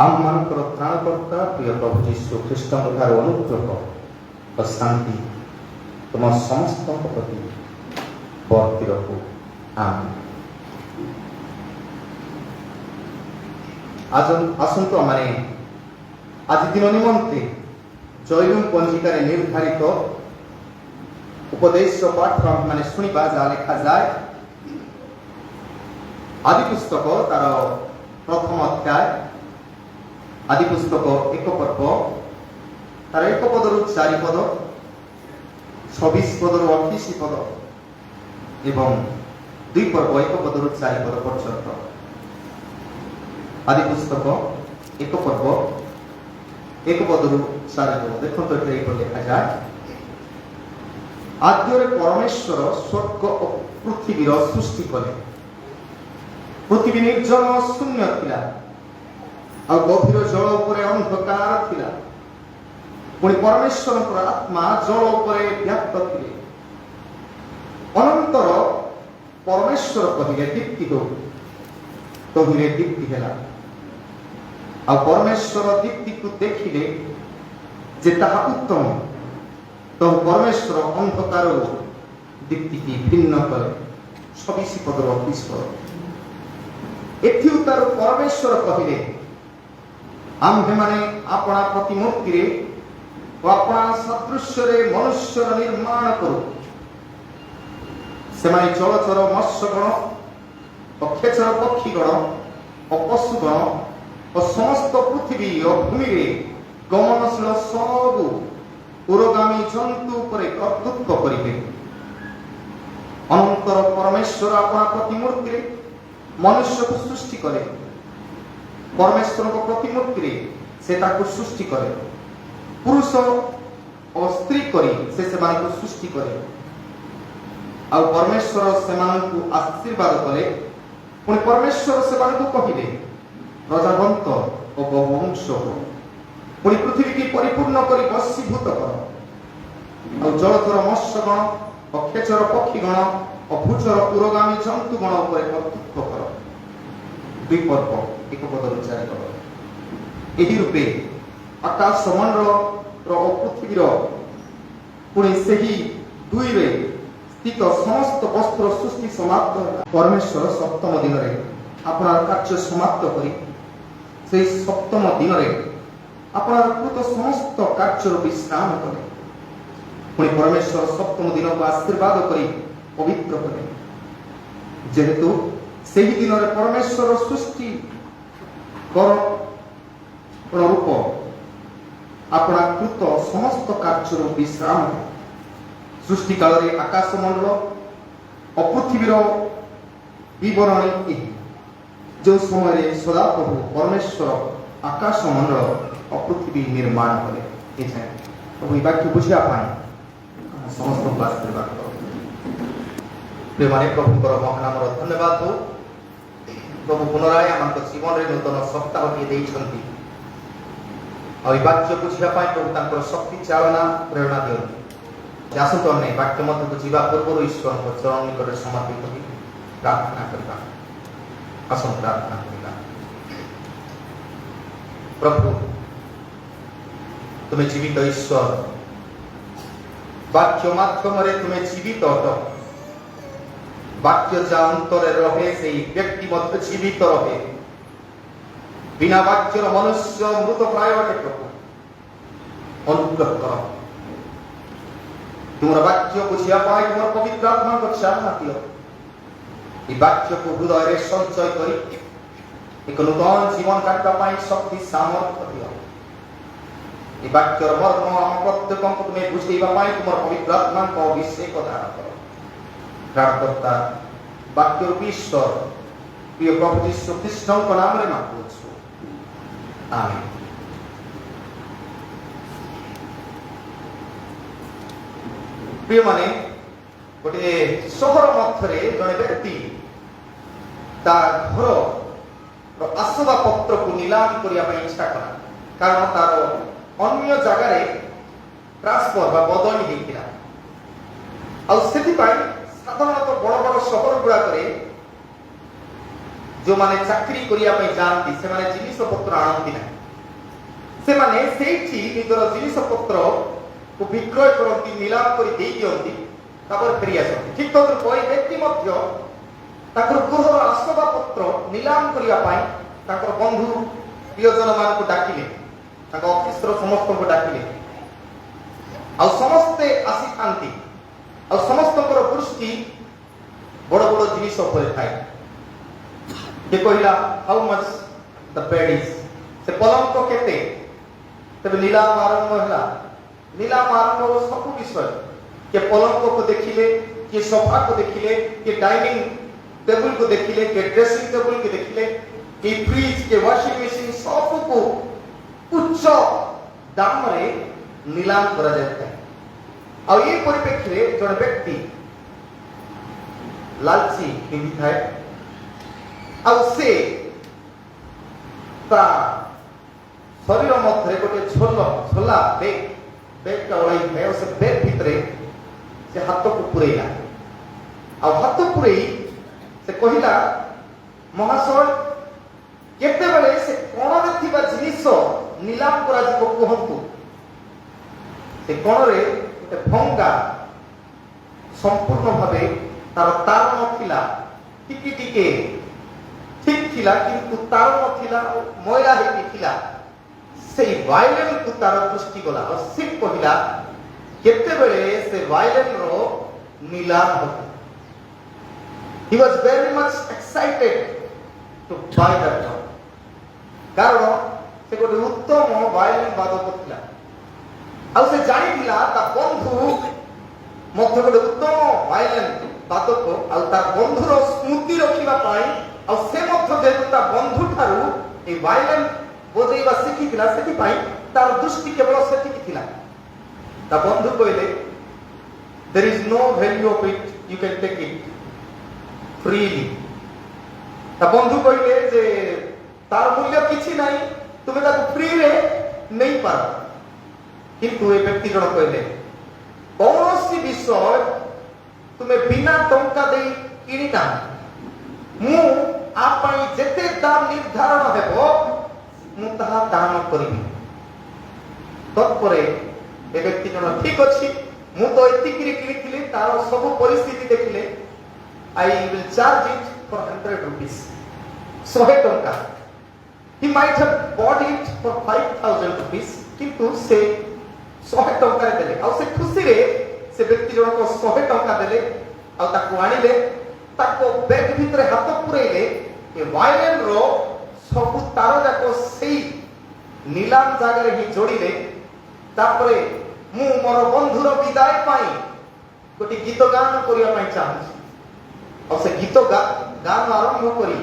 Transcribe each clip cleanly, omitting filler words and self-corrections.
आमମାନଙ୍କର ତ୍ରାଣକର୍ତ୍ତା ପ୍ରିୟ ପ୍ରଭୁ ଯୀଶୁ ଖ୍ରୀଷ୍ଟଙ୍କ ଠାରୁ ଅନୁଗ୍ରହ ଓ ଶାନ୍ତି ତୁମ ସମସ୍ତଙ୍କ ପ୍ରତି ବର୍ତ୍ତି ରହୁ। ଆମେନ୍। ଆସନ୍ତୁ ଆମେ ଆଜି ଦିନ ନିମନ୍ତେ ଜୈଲୁମ୍ ପଞ୍ଜିକାରେ ନିର୍ଦ୍ଧାରିତ ଉପଦେଶ ପାଠ ମାନେ ଶୁଣିବା, ଯାହା ଲେଖାଯାଏ ଆଦି ପୁସ୍ତକ ତାର ପ୍ରଥମ ଅଧ୍ୟାୟ, ଆଦି ପୁସ୍ତକ 1 ପର୍ବ ତାର 1 ପଦରୁ 4 ପଦ, 26 ପଦରୁ 28 ପଦ ଏବଂ 2 ପର୍ବ 1 ପଦରୁ 4 ପଦ ପର୍ଯ୍ୟନ୍ତ। ଆଦି ପୁସ୍ତକ 1 ପର୍ବ 1 ପଦରୁ 4 ପଦ। ଦେଖନ୍ତୁ ଏଠାରେ ଏହିପରି ଲେଖାଯାଏ, ଆଦ୍ୟରେ ପରମେଶ୍ୱର ସ୍ୱର୍ଗ ଓ ପୃଥିବୀର ସୃଷ୍ଟି କଲେ। ପୃଥିବୀ ନିର୍ଜନ ଶୂନ୍ୟ ଥିଲା, ଆଉ ଗଭୀର ଜଳ ଉପରେ ଅନ୍ଧକାର ଥିଲା। ପୁଣି ପରମେଶ୍ୱରଙ୍କର ଆତ୍ମା ଜଳ ଉପରେ ବ୍ୟାପ୍ତ ଥିଲେ। ଅନନ୍ତର ପରମେଶ୍ୱର କହିଲେ, ଦୀପ୍ତି ହେଉ। ତହିଁରେ ଦୀପ୍ତି ହେଲା। ଆଉ ପରମେଶ୍ୱର ଦୀପ୍ତିକୁ ଦେଖିଲେ ଯେ ତାହା ଉତ୍ତମ। ତହୁ ପରମେଶ୍ୱର ଅନ୍ଧକାରରୁ ଦୀପ୍ତିକି ଭିନ୍ନ କଲେ। 26 ପଦରୁ 28 ପଦ। ଏଥି ଉତ୍ତାରୁ ପରମେଶ୍ୱର କହିଲେ, ଆମ୍ଭେମାନେ ଆପଣା ପ୍ରତିମୂର୍ତ୍ତିରେ ଓ ଆପଣା ସଦୃଶ୍ୟରେ ମନୁଷ୍ୟର ନିର୍ମାଣ କରୁ। ସେମାନେ ଜଳଚର ମତ୍ସ୍ୟଗଣ ଓ ଖେଚର ପକ୍ଷୀଗଣ ଓ ପଶୁଗଣ ଓ ସମସ୍ତ ପୃଥିବୀ ଓ ଭୂମିରେ ଗମନଶୀଳ ସବୁ ଉରଗାମୀ ଜନ୍ତୁ ଉପରେ କର୍ତ୍ତୃତ୍ୱ କରିବେ। ଅନନ୍ତର ପରମେଶ୍ୱର ଆପଣା ପ୍ରତିମୂର୍ତ୍ତିରେ ମନୁଷ୍ୟକୁ ସୃଷ୍ଟି କଲେ। ପରମେଶ୍ୱରଙ୍କ ପ୍ରତିମୂର୍ତ୍ତିରେ ସେ ତାକୁ ସୃଷ୍ଟି କଲେ, ପୁରୁଷ ଓ ସ୍ତ୍ରୀ କରି ସେ ସେମାନଙ୍କୁ ସୃଷ୍ଟି କଲେ। ଆଉ ପରମେଶ୍ୱର ସେମାନଙ୍କୁ ଆଶୀର୍ବାଦ କଲେ। ପୁଣି ପରମେଶ୍ୱର ସେମାନଙ୍କୁ କହିଲେ, ପ୍ରଜାବନ୍ତ ଓ ବହୁବଂଶ ହୁଅ। ପୁଣି ପୃଥିବୀକି ପରିପୂର୍ଣ୍ଣ କରି ବଶୀଭୂତ କର। ଆଉ ଜଳଚର ମତ୍ସ୍ୟଗଣ ଓ ଖେଚର ପକ୍ଷୀଗଣ ଓ ଭୂଚର ଉରଗାମୀ ଜନ୍ତୁଗଣ ଉପରେ କର୍ତ୍ତୃତ୍ୱ କର। 2 ପର୍ବ 1 ପଦରୁ 4 ପଦ। ଏହି ରୂପେ ଆକାଶ ମଣ୍ଡଳର ଓ ପୃଥିବୀର ପୁଣି ସେହି ଦୁଇରେ ସ୍ଥିତ ସମସ୍ତ ବସ୍ତୁର ସୃଷ୍ଟି ସମାପ୍ତ ହେଲା। ପରମେଶ୍ୱର ସପ୍ତମ ଦିନରେ ଆପଣାର କାର୍ଯ୍ୟ ସମାପ୍ତ କରି ସେହି ସପ୍ତମ ଦିନରେ ଆପଣାର କୃତ ସମସ୍ତ କାର୍ଯ୍ୟରୁ ବିଶ୍ରାମ କଲେ। ପୁଣି ପରମେଶ୍ୱର ସପ୍ତମ ଦିନକୁ ଆଶୀର୍ବାଦ କରି ପବିତ୍ର କଲେ, ଯେହେତୁ ସେହି ଦିନରେ ପରମେଶ୍ୱର ସୃଷ୍ଟି ରୂପ ଆପଣା କୃତ ସମସ୍ତ କାର୍ଯ୍ୟରୁ ବିଶ୍ରାମ କଲେ। ସୃଷ୍ଟି କାଳରେ ଆକାଶ ମଣ୍ଡଳ ଓ ପୃଥିବୀର ବିବରଣୀ ଏହି। ଯେଉଁ ସମୟରେ ସଦାପ୍ରଭୁ ପରମେଶ୍ୱର ଆକାଶ ମଣ୍ଡଳ ଓ ପୃଥିବୀ ନିର୍ମାଣ କଲେ। ପ୍ରଭୁ ଏହି ବାକ୍ୟ ବୁଝିବା ପାଇଁ ସମସ୍ତଙ୍କୁ ଆଶୀର୍ବାଦ କର। ପ୍ରେମାନେ ପ୍ରଭୁଙ୍କର ମହାନାମର ଧନ୍ୟବାଦ ହଉ। ପ୍ରଭୁ ପୁନରାୟ ଆମ ଜୀବନରେ ନୂତନ ସପ୍ତାହଟିଏ ଦେଇଛନ୍ତି। ଆଉ ଏହି ବାକ୍ୟ ବୁଝିବା ପାଇଁ ପ୍ରଭୁ ତାଙ୍କର ଶକ୍ତି ଚାଳନା ପ୍ରେରଣା ଦିଅନ୍ତି। ଆସନ୍ତୁ ଆମେ ବାକ୍ୟ ମଧ୍ୟକୁ ଯିବା ପୂର୍ବରୁ ଈଶ୍ୱରଙ୍କ ଚରଣ ନିକଟରେ ସମର୍ପିତ ହୋଇ ପ୍ରାର୍ଥନା କରିବା। ଆସନ୍ତୁ ପ୍ରାର୍ଥନା କରିବା। ପ୍ରଭୁ, ତୁମେ ଜୀବିତ ଈଶ୍ୱର। ବାକ୍ୟ ମାଧ୍ୟମରେ ତୁମେ ଜୀବିତ ଅଟ। ବାକ୍ୟ ଯା ଅନ୍ତରରେ ରହେ, ସେହି ବ୍ୟକ୍ତି ମଧ୍ୟ ଜୀବିତ ରହେ। ବିନା ବାକ୍ୟର ମନୁଷ୍ୟ ମୃତ ପ୍ରାୟ ଅଟେ। ପ୍ରଭୁ, ଅନୁଗ୍ରହ କର। ତୁମର ବାକ୍ୟ ବୁଝିବା ପାଇଁ ତୁମର ପବିତ୍ର ଆତ୍ମାଙ୍କ ଚାଳନା ଦିଅ। এই বাক্যକୁ ହୃଦୟରେ ସଞ୍ଚୟ କରି ଏକ ନୂତନ ଜୀବନ କାଟିବା ପାଇଁ ଶକ୍ତି ସାମର୍ଥ୍ୟ ଦିଅ। এই ବାକ୍ୟର ମର୍ମ ଆମ ପ୍ରତ୍ୟେକଙ୍କୁ ତୁମେ ବୁଝେଇବା ପାଇଁ ତୁମର ପବିତ୍ର ଆତ୍ମାଙ୍କ ଅଭିଷେକ ଦାନ କର। ତ୍ରାଣକର୍ତ୍ତା ବାକ୍ୟର ଈଶ୍ୱର ପ୍ରିୟ ପ୍ରଭୁ ଯୀଶୁ ଖ୍ରୀଷ୍ଟଙ୍କ ନାମରେ ମାଗୁଛୁ, ଆମେନ୍। ପ୍ରିୟମାନେ, ଗୋଟିଏ ସହର ମଧ୍ୟରେ ଜଣେ ବ୍ୟକ୍ତି ତା ଘର ଆସବା ପତ୍ରକୁ ନିଲାମ କରିବା ପାଇଁ ଇଚ୍ଛା କଲା। କାରଣ ତାର ଅନ୍ୟ ଜାଗାରେ ଟ୍ରାନ୍ସଫର ବା ବଦଳି ହେଇଥିଲା। ଆଉ ସେଥିପାଇଁ ସାଧାରଣତଃ ବଡ଼ ବଡ଼ ସହର ଗୁଡ଼ାକରେ जो माने चाकरी करिया पई जानती से माने जिनिस पत्र आनंदी ना से माने सेठी निजर जिनिस पत्र को विक्रय करती निलाम करी देई दियंती तापर फेरी आसती ठीक तो कोई व्यक्ति मध्य ताकर गृहर आसबाबपत्र निलाम करिया पाई ताकर बंधु प्रियजन मान को डाकिले ताकर ऑफिस रो समस्त को डाकिले आ समस्ते आसी थांती आ समस्त को दृष्टि बड़ बड़ जिनिस ऊपर थाए के कहिला how much the bed is से पलंग को केते तबे निलाम आरंभ होला निलाम आरंभ सब विषय के पलंग को देखिले के सोफा को देखिले के डाइनिंग टेबल को देखिले के ड्रेसिंग टेबल को देखिले के फ्रिज के वॉशिंग मशीन सब को उच्च दाम रे निलाम करा जाता है और ये परिप्रेक्षी रे जन व्यक्ति लालची हिंदी थाए और से ता शरीर मध्य गोटे छोला बेग का ओलाई है उस बेग भितरे से हाथ को पुरेला और हाथ पुरेई से कहिला महाशय केते बेले से कोण रे थिबा जिनिस निलाम करा जिवो कहंतु से कोण रे ते भंगा संपूर्ण भावे तार तार नथिला टिकी टिके ठीक थिला किंतु तार नथिला मोयला हेकी थिला से वायलेन को तार दृष्टि गला और से कहिला केते बेले से वायलेन रो निलाम होता he was very much excited to buy that job कारण से गोटे उत्तम वायलिन वादक थिला आ से जानि थिला ता बंधु मध्य गोटे उत्तम वायलिन वादक आ ता बंधुर स्मृति रखिबा पाई आ से मध्य जेतु ता बंधु थारु ए वायलिन बजेइबा सिखि थिला सेति पाई तार दृष्टि केवल सेति थिला ता बंधु कहले there is no value of it you can take it freely ता बंधु कहले जे तार मूल्य किछि नाही तुमे ताको फ्री रे नहीं पार किंतु ए व्यक्ति जण कहले कौनसी विषय तुमे बिना टंका देई किनी ना मु आपई जेते दाम निर्धारण हेबो मु ताहा दान करिबि तत्परे ए व्यक्ति जण ठीक अछि मु तो एतिकिरी किनिथिली तार सब परिस्थिति देखिले I will charge it for 100 rupees 100 टंका he might have bought it for 5000 rupees किंतु से 100 टंका देले आ से खुशी रे से व्यक्ति जण को 100 टंका देले आ ताको आनिले ताको बैग भितरे हाथ पुरेले ए वायलिन रो सब तार जाको सेई नीलाम जागा रे ही जोड़िले तापरे मु मोर बंधुर विदाय पाई गोटी गीत गान करिया पाई चाहूछी और से गीत गान आरंभ करी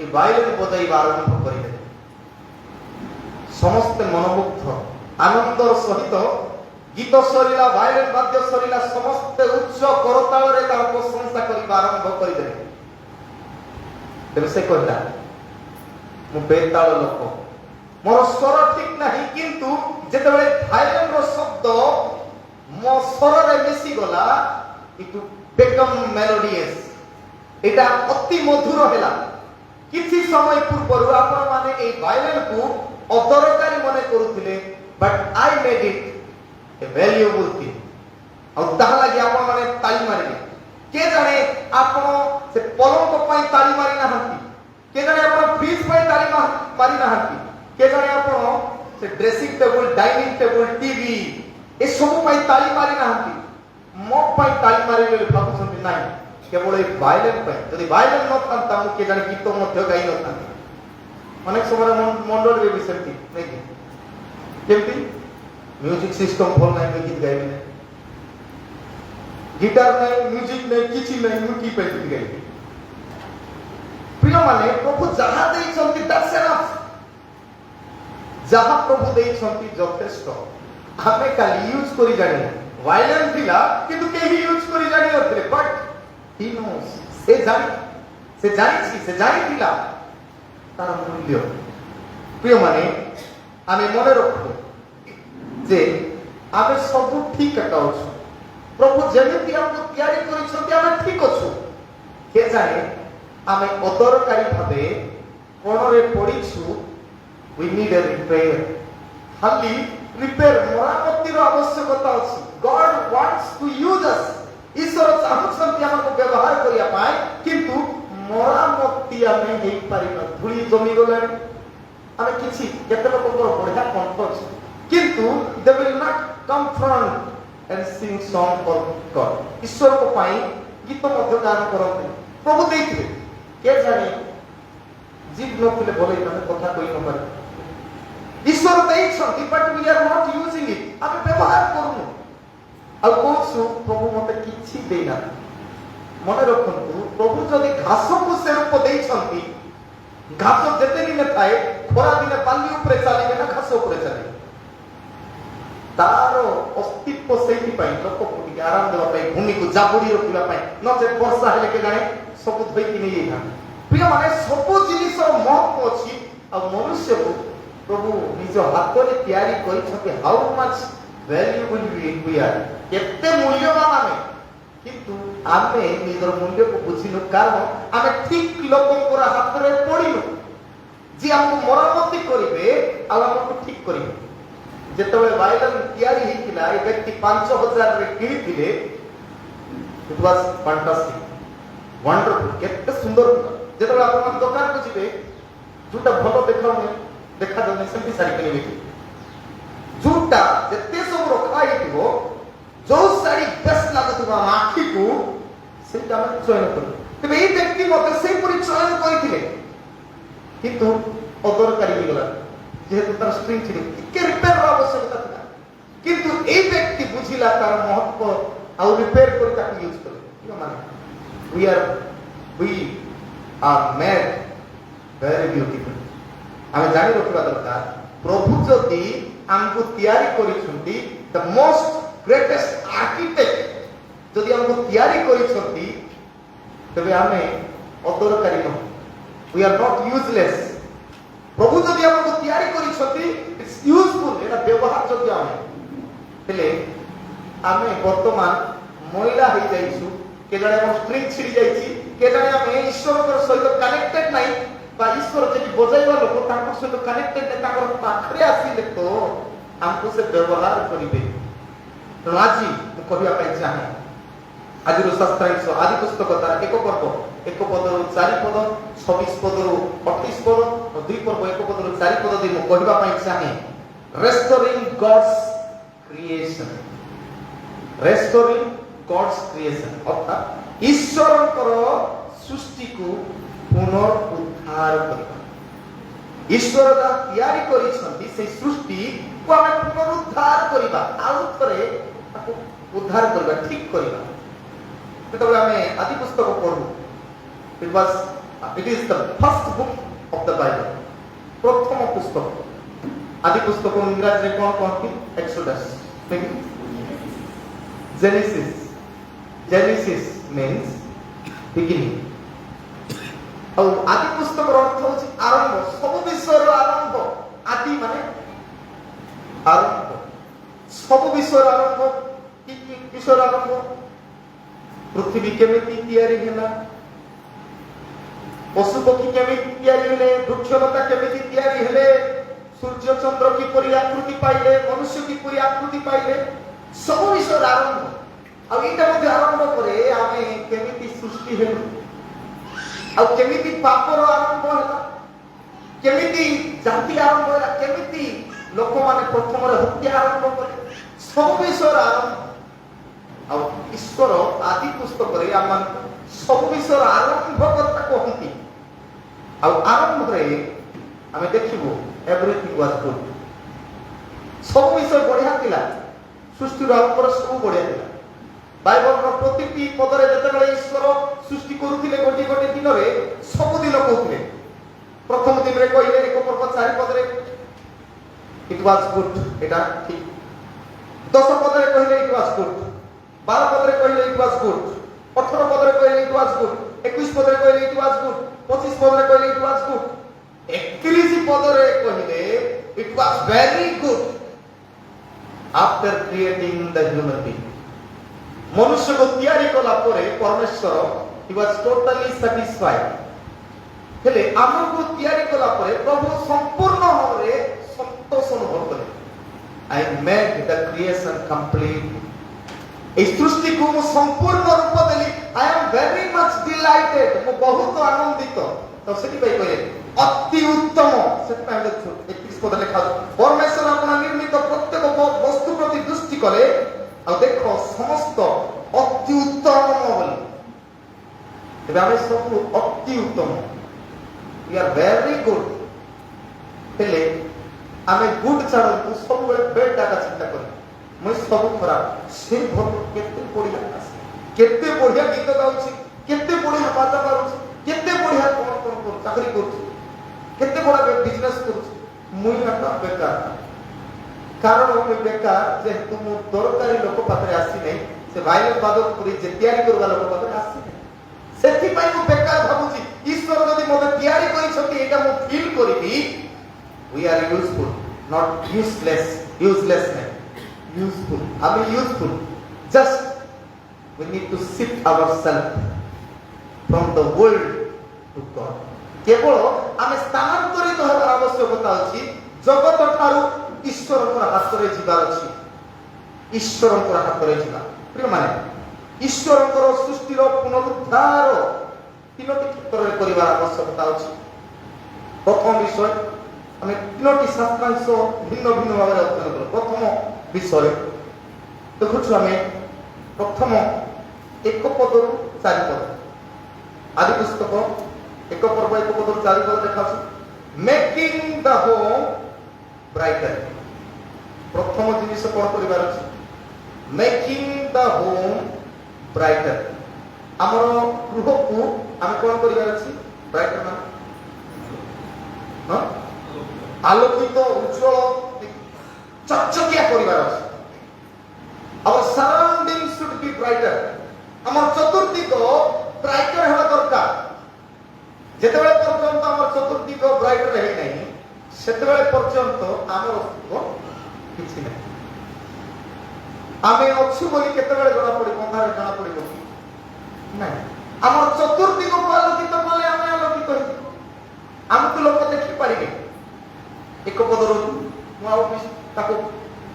ए वायलिन बजाइबा आरंभ करिले समस्त मनमुग्ध आनंदर सहित गीत सरिला वायलिन वाद्य सरिला समस्त उच्च करताल रे तार प्रशंसा करिबा आरंभ करिले तेबे से कहला मु बेताल लोक मोर स्वर ठीक नाही किंतु जेतेबेले वायलिन रो शब्द मो स्वर रे मिसी गला इट बिकम मेलोडियस एटा अति मधुर हैला किछि समय पूर्व आपण माने ए वायलिन को अदरकारी मने करूथिले but I made it a valuable thing और ताहा लागि आपण माने ताली मारिले के जाने आपण से पलंग पई ताली मारि ना हंती के जाने आपण फ्रिज पई ताली मारि ना हंती के जाने आपण से dressing table dining table TV ए सब पई ताली मारि ना हंती मो पई ताली मारिले बाबू संति नाही केवल ए वायलिन पई जदि वायलिन न थांता मु के जाने गीत मध्य गाई न थांती अनेक समय मंडल रे भी सेमती नहीं केमती म्यूजिक सिस्टम भल नहीं गीत गाइबे नहीं गिटार नहीं म्यूजिक नहीं किछि नहीं मु की पे गीत गाइबे प्रिय माने प्रभु जहा देई छंती दैट्स एनफ जहा प्रभु देई छंती यथेष्ट हमें खाली यूज करी जानी वायलेंट थिला किंतु केही यूज करी जानी नथिले बट ही नोस से जानी थिला तार मूल्य प्रिय माने आमे मने रखो जे आमे सब ठीक काउछु प्रभु जेमिति हमको तयारी करिसथि आमे ठीक अछु के जाने आमे अदरकारी भाबे कोणरे पड़ीछु we need a repair खाली रिपेयर मरामती रो आवश्यकता अछि God wants to use us ईश्वर चाहुछन्ति हमको व्यवहार करिया पाए किंतु मरामती आमे हेई पारिना धुली जमी गले आमे किछि केते लोकଙ୍କର बढिया कंठ अछि किंतु they will not confront and sing song for God ईश्वर को पाई गीत मध्य गान करते प्रभु देखिबे के जाने जीव नथिले बोले तमे कथा कहि न पारे ईश्वर दैछन्ति but we are not using it आमे व्यवहार करूनु आ कोसु प्रभु मते किछि देना मने रखन्तु प्रभु जदि घास को से रूप दैछन्ति घास जेते दिन थाए खरा दिन बाली ऊपर चलिबे ना घास ऊपर चलिबे तारो अस्तित्व सेही पाई लोक कोटी आराम देवा पाई भूमि को जाबुड़ी रखिला पाई न जे वर्षा हेले के जाने सब धोई कि नहीं ना प्रिय माने सब जिनिस महत्व अछि आ मनुष्य को प्रभु निज हाथ रे तयारी करि छथि how much valuable we are केते मूल्यवान आमे किंतु आमे निजर मूल्य को बुझिनु कारण आमे ठीक लोकंकर हाथ रे पड़िनु जे हमको मरामती करिवे आ हमको ठीक करिवे जेतबे वायरल तयारी हितिला ए व्यक्ति 5000 रे किनिथिले इट वाज फैंटास्टिक वंडरफुल केते सुंदर जेतबे आपण दुकान को जिवे जुटा भलो देखाउने देखा जने सेंती साड़ी किनिबे जुटा जेते सब रखा हितिबो जो साड़ी बेस्ट लागुतबा आखी को सेटा हम चयन करू तबे ए व्यक्ति मते से परि चयन करिथिले किंतु अदरकारी गला जेहेतु तार स्ट्रिंग छिले के रिपेयर आवश्यकता था किंतु ए व्यक्ति बुझिला तार महत्व आ रिपेयर कर ताकि यूज करे कि माने we are made very beautiful आमे जानि रखिबा दरकार प्रभु जदि हमको तयारी करिसंती द मोस्ट ग्रेटेस्ट आर्किटेक्ट जदि हमको तयारी करिसंती तबे आमे अदरकारी न we are not useless प्रभु जदि हमको तयारी करिसंती इट्स यूजफुल एटा व्यवहार जदि आमे वर्तमान महिला हो जाइछु के जने हम स्ट्रिंग छिड़ी जाइछि के जने हम ईश्वर सहित कनेक्टेड नाही बा ईश्वर जदि बजाइबा लोक तांकर सहित कनेक्टेड नै तांकर पाखरे आसीले तो हमको से व्यवहार करिवे तो आज कहिया पाइ चाहे आज रो शास्त्रांश आदि पुस्तक तार एक पर्व एक पदर 4 पद 26 पदर 28 पद और 2 पर्व एक पदर 4 पद दे मो कहिबा पाइ चाहे restoring God's creation अर्थात ईश्वरଙ୍କର सृष्टि को पुनरुद्धार करबा ईश्वर दा तयारी करिसंती से सृष्टि को हम पुनरुद्धार करबा आउ थरे उद्धार करबा ठीक करबा तबे हमें आदि पुस्तक पढू it is the first book of the Bible प्रथम पुस्तक आदि पुस्तक इंग्रजी रे कोन कहती एक्सोडस Genesis means beginning और आदि पुस्तक अर्थ होछि आरंभ सब विषयर आरंभ आदि माने आरंभ सब विषयर आरंभ की विषयर आरंभ पृथ्वी केमिति तयारी होला पशु पक्षी केमिति तयारी हेले वृक्षलता केमिति तयारी हेले सूर्य चंद्र की परि आकृति पाइले मनुष्य की परि आकृति पाइले सब विषय आरंभ आ इटा मध्ये आरंभ करे आमे केमिति सृष्टि हेलु आ केमिति पापर आरंभ होला केमिति जाति आरंभ होला केमिति लोक माने प्रथम रे हत्या आरंभ करे सब विषय आरंभ आ ईश्वर आदि पुस्तक रे आमान सब विषय आरंभ करता कहंती आ आरंभ रे आमे देखिबो एवरीथिंग वाज गुड सब विषय बढ़िया थिला सृष्टि आरंभ सब बढ़िया थिला बाइबल रो प्रतिटी पदरे जतबेले ईश्वर सृष्टि करूथिले गोटी गोटी दिन रे सब दिन कहउथिले प्रथम दिन रे कहिले एक पर्व 4 पदरे इट वाज गुड एटा ठीक 10 पदरे कहिले इट वाज गुड 12 पदरे कहिले इट वाज गुड 18 पदरे कहिले इट वाज गुड 21 पदरे कहिले इट वाज गुड 25 पदरे कहिले इट वाज गुड 31 पदरे कहिले it was very good after creating the human being मनुष्य को तैयारी कला परे परमेश्वर he was totally satisfied हेले आमको तैयारी कला परे प्रभु संपूर्ण भावरे संतोष अनुभव करे। I made the creation complete। ए सृष्टि को मु संपूर्ण रूप देली। I am very much delighted। मु बहुत आनंदित। तो सेठी भाई कहे अति उत्तम। सेठी भाई 31 पद लिखा परमेश्वर अपना निर्मित प्रत्येक वस्तु प्रति दृष्टि करे और देखो समस्त अति उत्तम बोली। तेबे आमे सब अति उत्तम। We are very good। हेले आमे गुड छाड़ तू सब बेले बेड डाका चिंता कर। मैं सब खराब से भर केते बढ़िया केते बढ़िया गीत गाउछि केते बढ़िया बाजा मारुछि केते बढ़िया कोन चाकरी करछि केते बड़ा बिजनेस करछि मुई ना बेकार कारण मैं बेकार जे तुम दरकारी लोक पाखरे आसी नै से वायलिन बादक पुरी जे तयारी करबा लोक पाखरे आसी नै सेथि पई मु बेकार भाबुछि ईश्वर जदि मते तयारी करि छथि एटा मु feel करिबी we are useful not useless नै useful I mean useful just we need to shift ourselves from the world to God केवल आमे स्थानांतरित होबार आवश्यकता अछि जगत ठारू ईश्वरक हाथ रे जीवार अछि ईश्वरक हाथ रे जीवा प्रिय माने ईश्वरक सृष्टिर पुनरुद्धार तीनोटी क्षेत्र रे परिवार आवश्यकता अछि। प्रथम विषय आमे तीनोटी शास्त्रांश भिन्न भिन्न भाव रे अध्ययन करू। प्रथम विषय देखुछु आमे प्रथम एक पदरु 4 पद आदि पुस्तक एक पर्व एक पदरु 4 पद देखाछु मेकिंग द होम ब्राइटर। प्रथम जिनिस कोन करिवार अछि मेकिंग द होम ब्राइटर। हमर गृह को हम कोन करिवार अछि ब्राइटर ना हां आलोकित उज्जवल चकचकिया करिवार अछि। Our surroundings should be brighter। हमर चतुर्दिग ब्राइटर हेबा दरकार। जेतेबेले पर्यंत हमर चतुर्दिग ब्राइटर हे नै सेतेबेले पर्यंत हमर अस्तित्व किछि नै। आमे अछु बोली केतेबेले जणा पड़ी अंधार जणा पड़ी नै हमर चतुर्दिग को आलोकित कले आमे आलोकित होई हमको लोक देखि पारिबे। एक पदर मु आउ ताको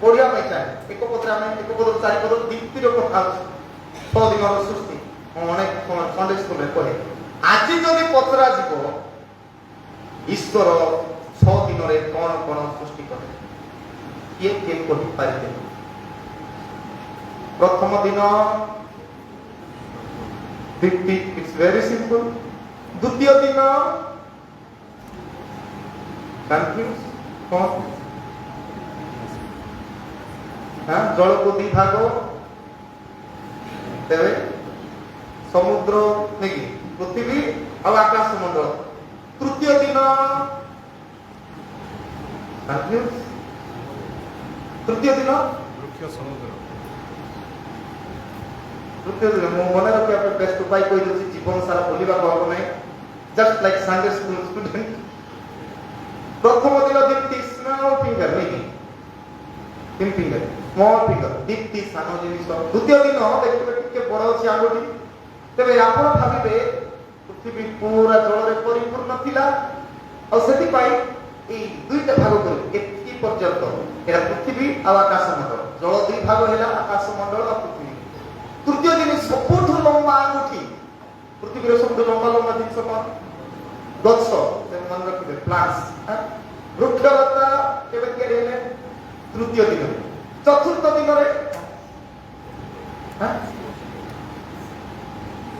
पढ़िया पाई चाहे एक पत्र आमे एक पदर 4 पदर दीप्तिर कथा अछि 6 दिनर सृष्टि अनेक संडे स्कूल रे पढे आज जदि पचरा जीवो ईश्वर 6 दिन रे कोन कोन सृष्टि करे के कहि पारिबे। प्रथम दिन दीप्ति इट्स वेरी सिंपल। द्वितीय दिन कंफ्यूज कौन जल को दी भाग तेरे समुद्र नहीं पृथ्वी और आकाश मंडल। तृतीय दिन तृतीय दिन समुद्र तृतीय दिन मु मन रखे आप बेस्ट उपाय कोई दछि जीवन सारा बोलिबा को हो नै just like Sunday school student. प्रथम दिन दीप्ति स्मॉल फिंगर नहीं तीन फिंगर स्मॉल फिंगर दीप्ति सानो जिनिस। द्वितीय दिन देखिबे टिके बड़ अछि आंगुठी तबे आपण भाबिबे पृथ्वी पूरा जल रे परिपूर्ण थिला और सेति पाई ए दुईटा भाग करी एति पर्यंत एरा पृथ्वी और आकाश मंडल जल दुई भाग हैला आकाश मंडल और पृथ्वी। तृतीय दिन सबुठ लंबा आंगुठी पृथ्वी रे सबुठ लंबा लंबा जिनिस कोन गछ से मन रखिबे प्लांट्स वृक्षलता केबे के हेले तृतीय दिन। चतुर्थ दिन रे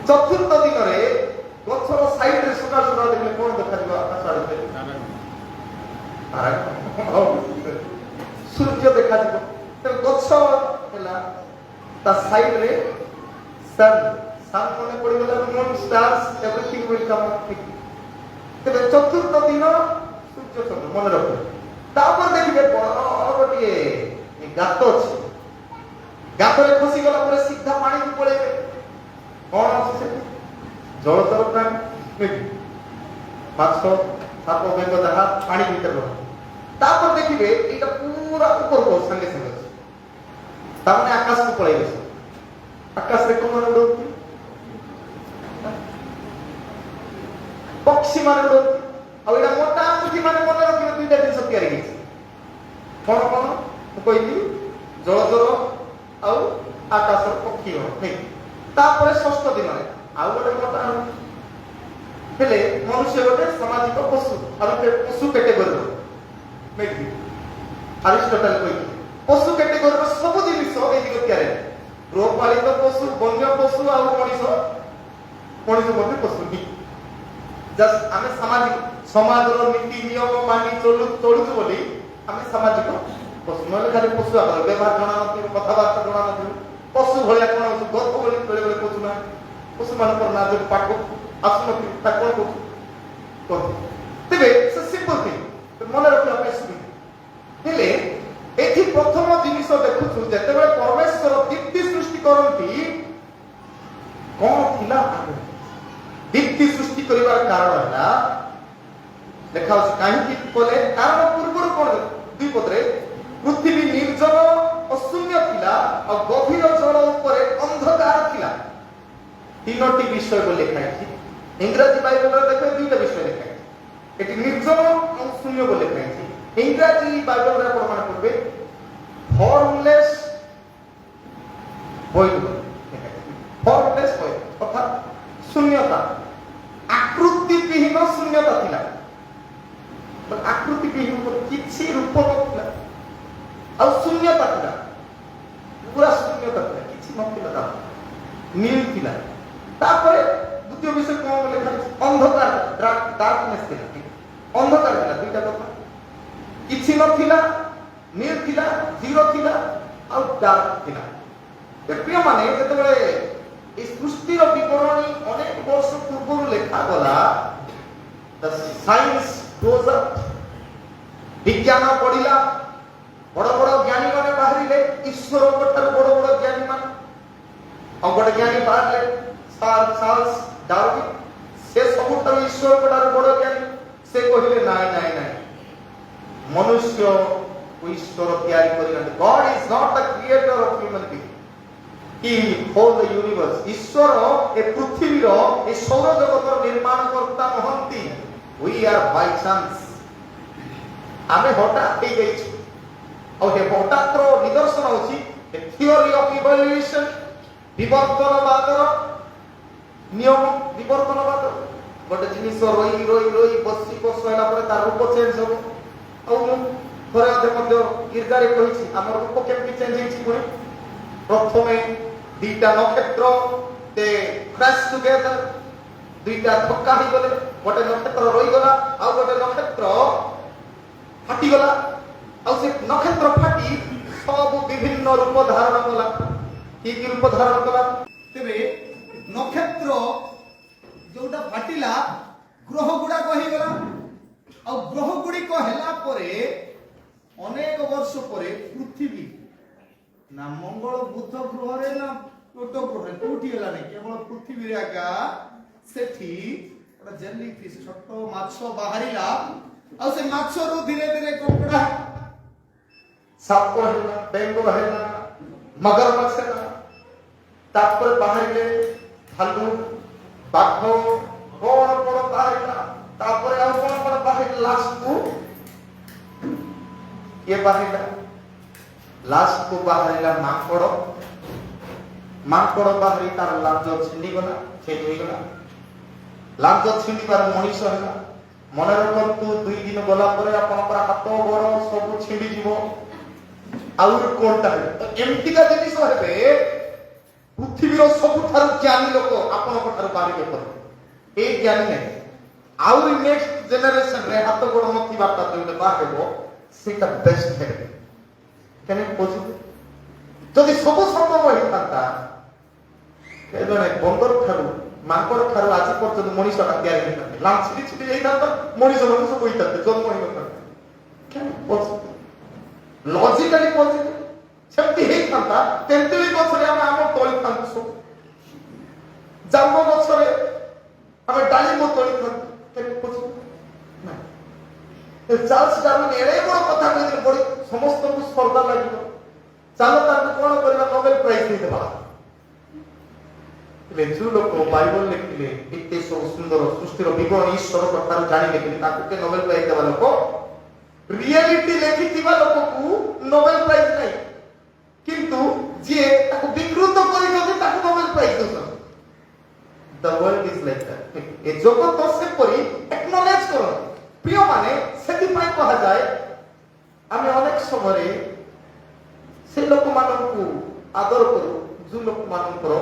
चतुर्थ दिन रे गछर साइड रे सुना सुना देखले कोन देखा दिबा आकाश आड़े तारा सूर्य देखा दिबो त गछ हैला ता साइड रे सन मने पड़ी गेला moon stars everything will come up ठीक। तबे चतुर्थ दिन सूर्य चंद्र मन रखो तापर देखिबे बड़ गोटिए गात अछि गात रे खसी गला परे सीधा पानी को पळेबे कोन अछि से जल तरफ प्राणी माछ साप बेंग जहा पानी भीतर रह तापर देखिबे एटा पूरा ऊपर को संगे संगे तामने आकाश को पळेबे आकाश रे कोन उडोती पक्षी मान उड़ा मोटा मुठी मान मन रखिए दुईटा जिन तैयारी कौन कौन कहली जलचर आउ आकाश पक्षी नहीं षष्ठ दिन आउ गोटे मोटा हेले मनुष्य गोटे सामाजिक पशु पशु कैटेगोरी अरिस्टोटल कही पशु कैटेगोरी सब जिन तैयारी गृहपालित पशु वन्य पशु आउ मनीष पशु जस्ट आम सामाजिक समाज नीति नियम मानि चलुचु बोली आम सामाजिक पशु ना खाली पशु आगर व्यवहार जना कथबार्ता जना पशु भाया कौन हो गप बोली बेले बेले पशु ना पशु मान ना जो पाक आसुन कौन तेरे सिंपल थिंग मन रखा सुविधा हेले एथि प्रथम जिनिस देखुछु जेतेबेले परमेश्वर दीप्ति सृष्टि करंती कौन थिला दीप्ति सृष्टि करिवार कारण है देखा कहीं बोले कारण पूर्व कौन दुई पदरे पृथ्वी निर्जन और शून्य थिला और गभीर जल ऊपर अंधकार थिला तीनोटी विषय को लिखा है इंग्रजी बाइबल रे देखो दुईटा विषय लिखा है एटी निर्जन और शून्य को लिखा है इंग्रजी बाइबल रे प्रमाण करबे फॉर्मलेस void फॉर्मलेस void अर्थात शून्यता आकृति विहीन शून्यता थिला आकृति विहीन किछि रूप नथिला आ शून्यता थिला पूरा शून्यता थिला किछि नथिला नील थिला तापर द्वितीय विषय कोन लिखा अंधकार डार्कनेस थिला अंधकार थिला दुईटा कथा किछि नथिला नील थिला जीरो थिला आ डार्क थिला प्रिय माने जेतेबेले इस सृष्टिर विवरणी अनेक वर्ष पूर्व लिखा गला द साइंस गोज अप विज्ञान पढ़िला बड़ बड़ ज्ञानी माने बाहरिले ईश्वर कोठार बड़ बड़ ज्ञानी मान गोटे ज्ञानी बाहरले चार्ल्स डार्विन से सबुठार ईश्वर कोठार बड़ ज्ञानी से कहिले नाई नाई नाई मनुष्य ईश्वर तैयारी करियंत god is not the creator of human being He holds the universe. ईश्वर ए पृथ्वी रो ए सौर जगत निर्माण करता नहंती. We are by chance. आमे हठात हे गइछु. और हे हठात रो निदर्शन होछि ए थियोरी ऑफ इवोल्यूशन विवर्तनवादर नियम विवर्तनवाद गोटे जिनिस रोई रोई रोई बसी बसला पर तार रूप चेंज हो और थोड़े अधे मध्य गिरगारे कहिछि हमर रूप केमति चेंज हेछि पुणी प्रथमे दुईटा नक्षत्र ते क्रैश टुगेदर दुईटा धक्का ही गले गोटे नक्षत्र रही गला आ गोटे नक्षत्र फाटी गला आ से नक्षत्र फाटी सब विभिन्न रूप धारण कला की रूप धारण कला तेबे नक्षत्र जोटा फाटिला ग्रह गुडा कहि गला आ ग्रह गुडी को हेला परे अनेक वर्ष परे पृथ्वी ना मंगल बुध ग्रह रे ना प्लूटो ग्रह रे कोठी होला नै केवल पृथ्वी रे आगा सेठी ओटा जेली फिश छोटो माछो बाहरिला आ से माछो रु धीरे धीरे कोकड़ा साप होला बेंगो होला मगरमच्छ होला तापर बाहरिले भालू बाघ बड़ बड़ बाहरिला तापर आ बड़ बाहरिला लास्ट को ये बाहरिला लास्ट को बाहरिला माकड़ बाहरी तार लाज छिंडी गला छेद होई गला लाज छिंडी बार मनीष होला मन रखंतु दुई दिन गला परे आपन पर हाथ गोड़ सब छिंडी जीवो आउर कोनटा तो एमती का जिनिस हेबे पृथ्वी रो सब थार ज्ञानी लोक आपन को थार बारी के पर ए ज्ञानी नै आउर नेक्स्ट जनरेशन रे हाथ गोड़ नथि बाटा तो बाहेबो सेटा बेस्ट हेबे केने पॉजिटिव जदि सब संभव होई थाता केजने बंदर थारु माकड़ थारु आज पर्यंत मनीषटा तैयारी होई थाते लाम छिटी छिटी जाई थाता मनीष मन सब होई थाते जन्म होई थाता केने पॉजिटिव लॉजिकली पॉजिटिव सेमती हेई थाता तेंतुली गछरे हम तोली थांतु सब जांबो गछरे हम डालिम तोली थांतु केने पॉजिटिव ना चार्ल्स डार्विन एड़े बड़ कथा कहि बड़ी समस्त को स्पर्धा लागितो चलो ताको कोन करबा नोबेल प्राइज दे देबा जो लोक बाइबल लिखिले एते सब सुंदर सृष्टिर विवरण ईश्वर कथार जानि लेखिले ताकू के नोबेल प्राइज देवा लोक रियलिटी लेखिथिबा लोक को नोबेल प्राइज नै किंतु जे ताकू विकृत करि जदि ताकू नोबेल प्राइज दोसन the world is like that ए जगत से परि एक्नॉलेज करो प्रिय माने सेति पाई कहा जाय आमे अनेक समय से लोक माननकू आदर करू जो लोक माननकर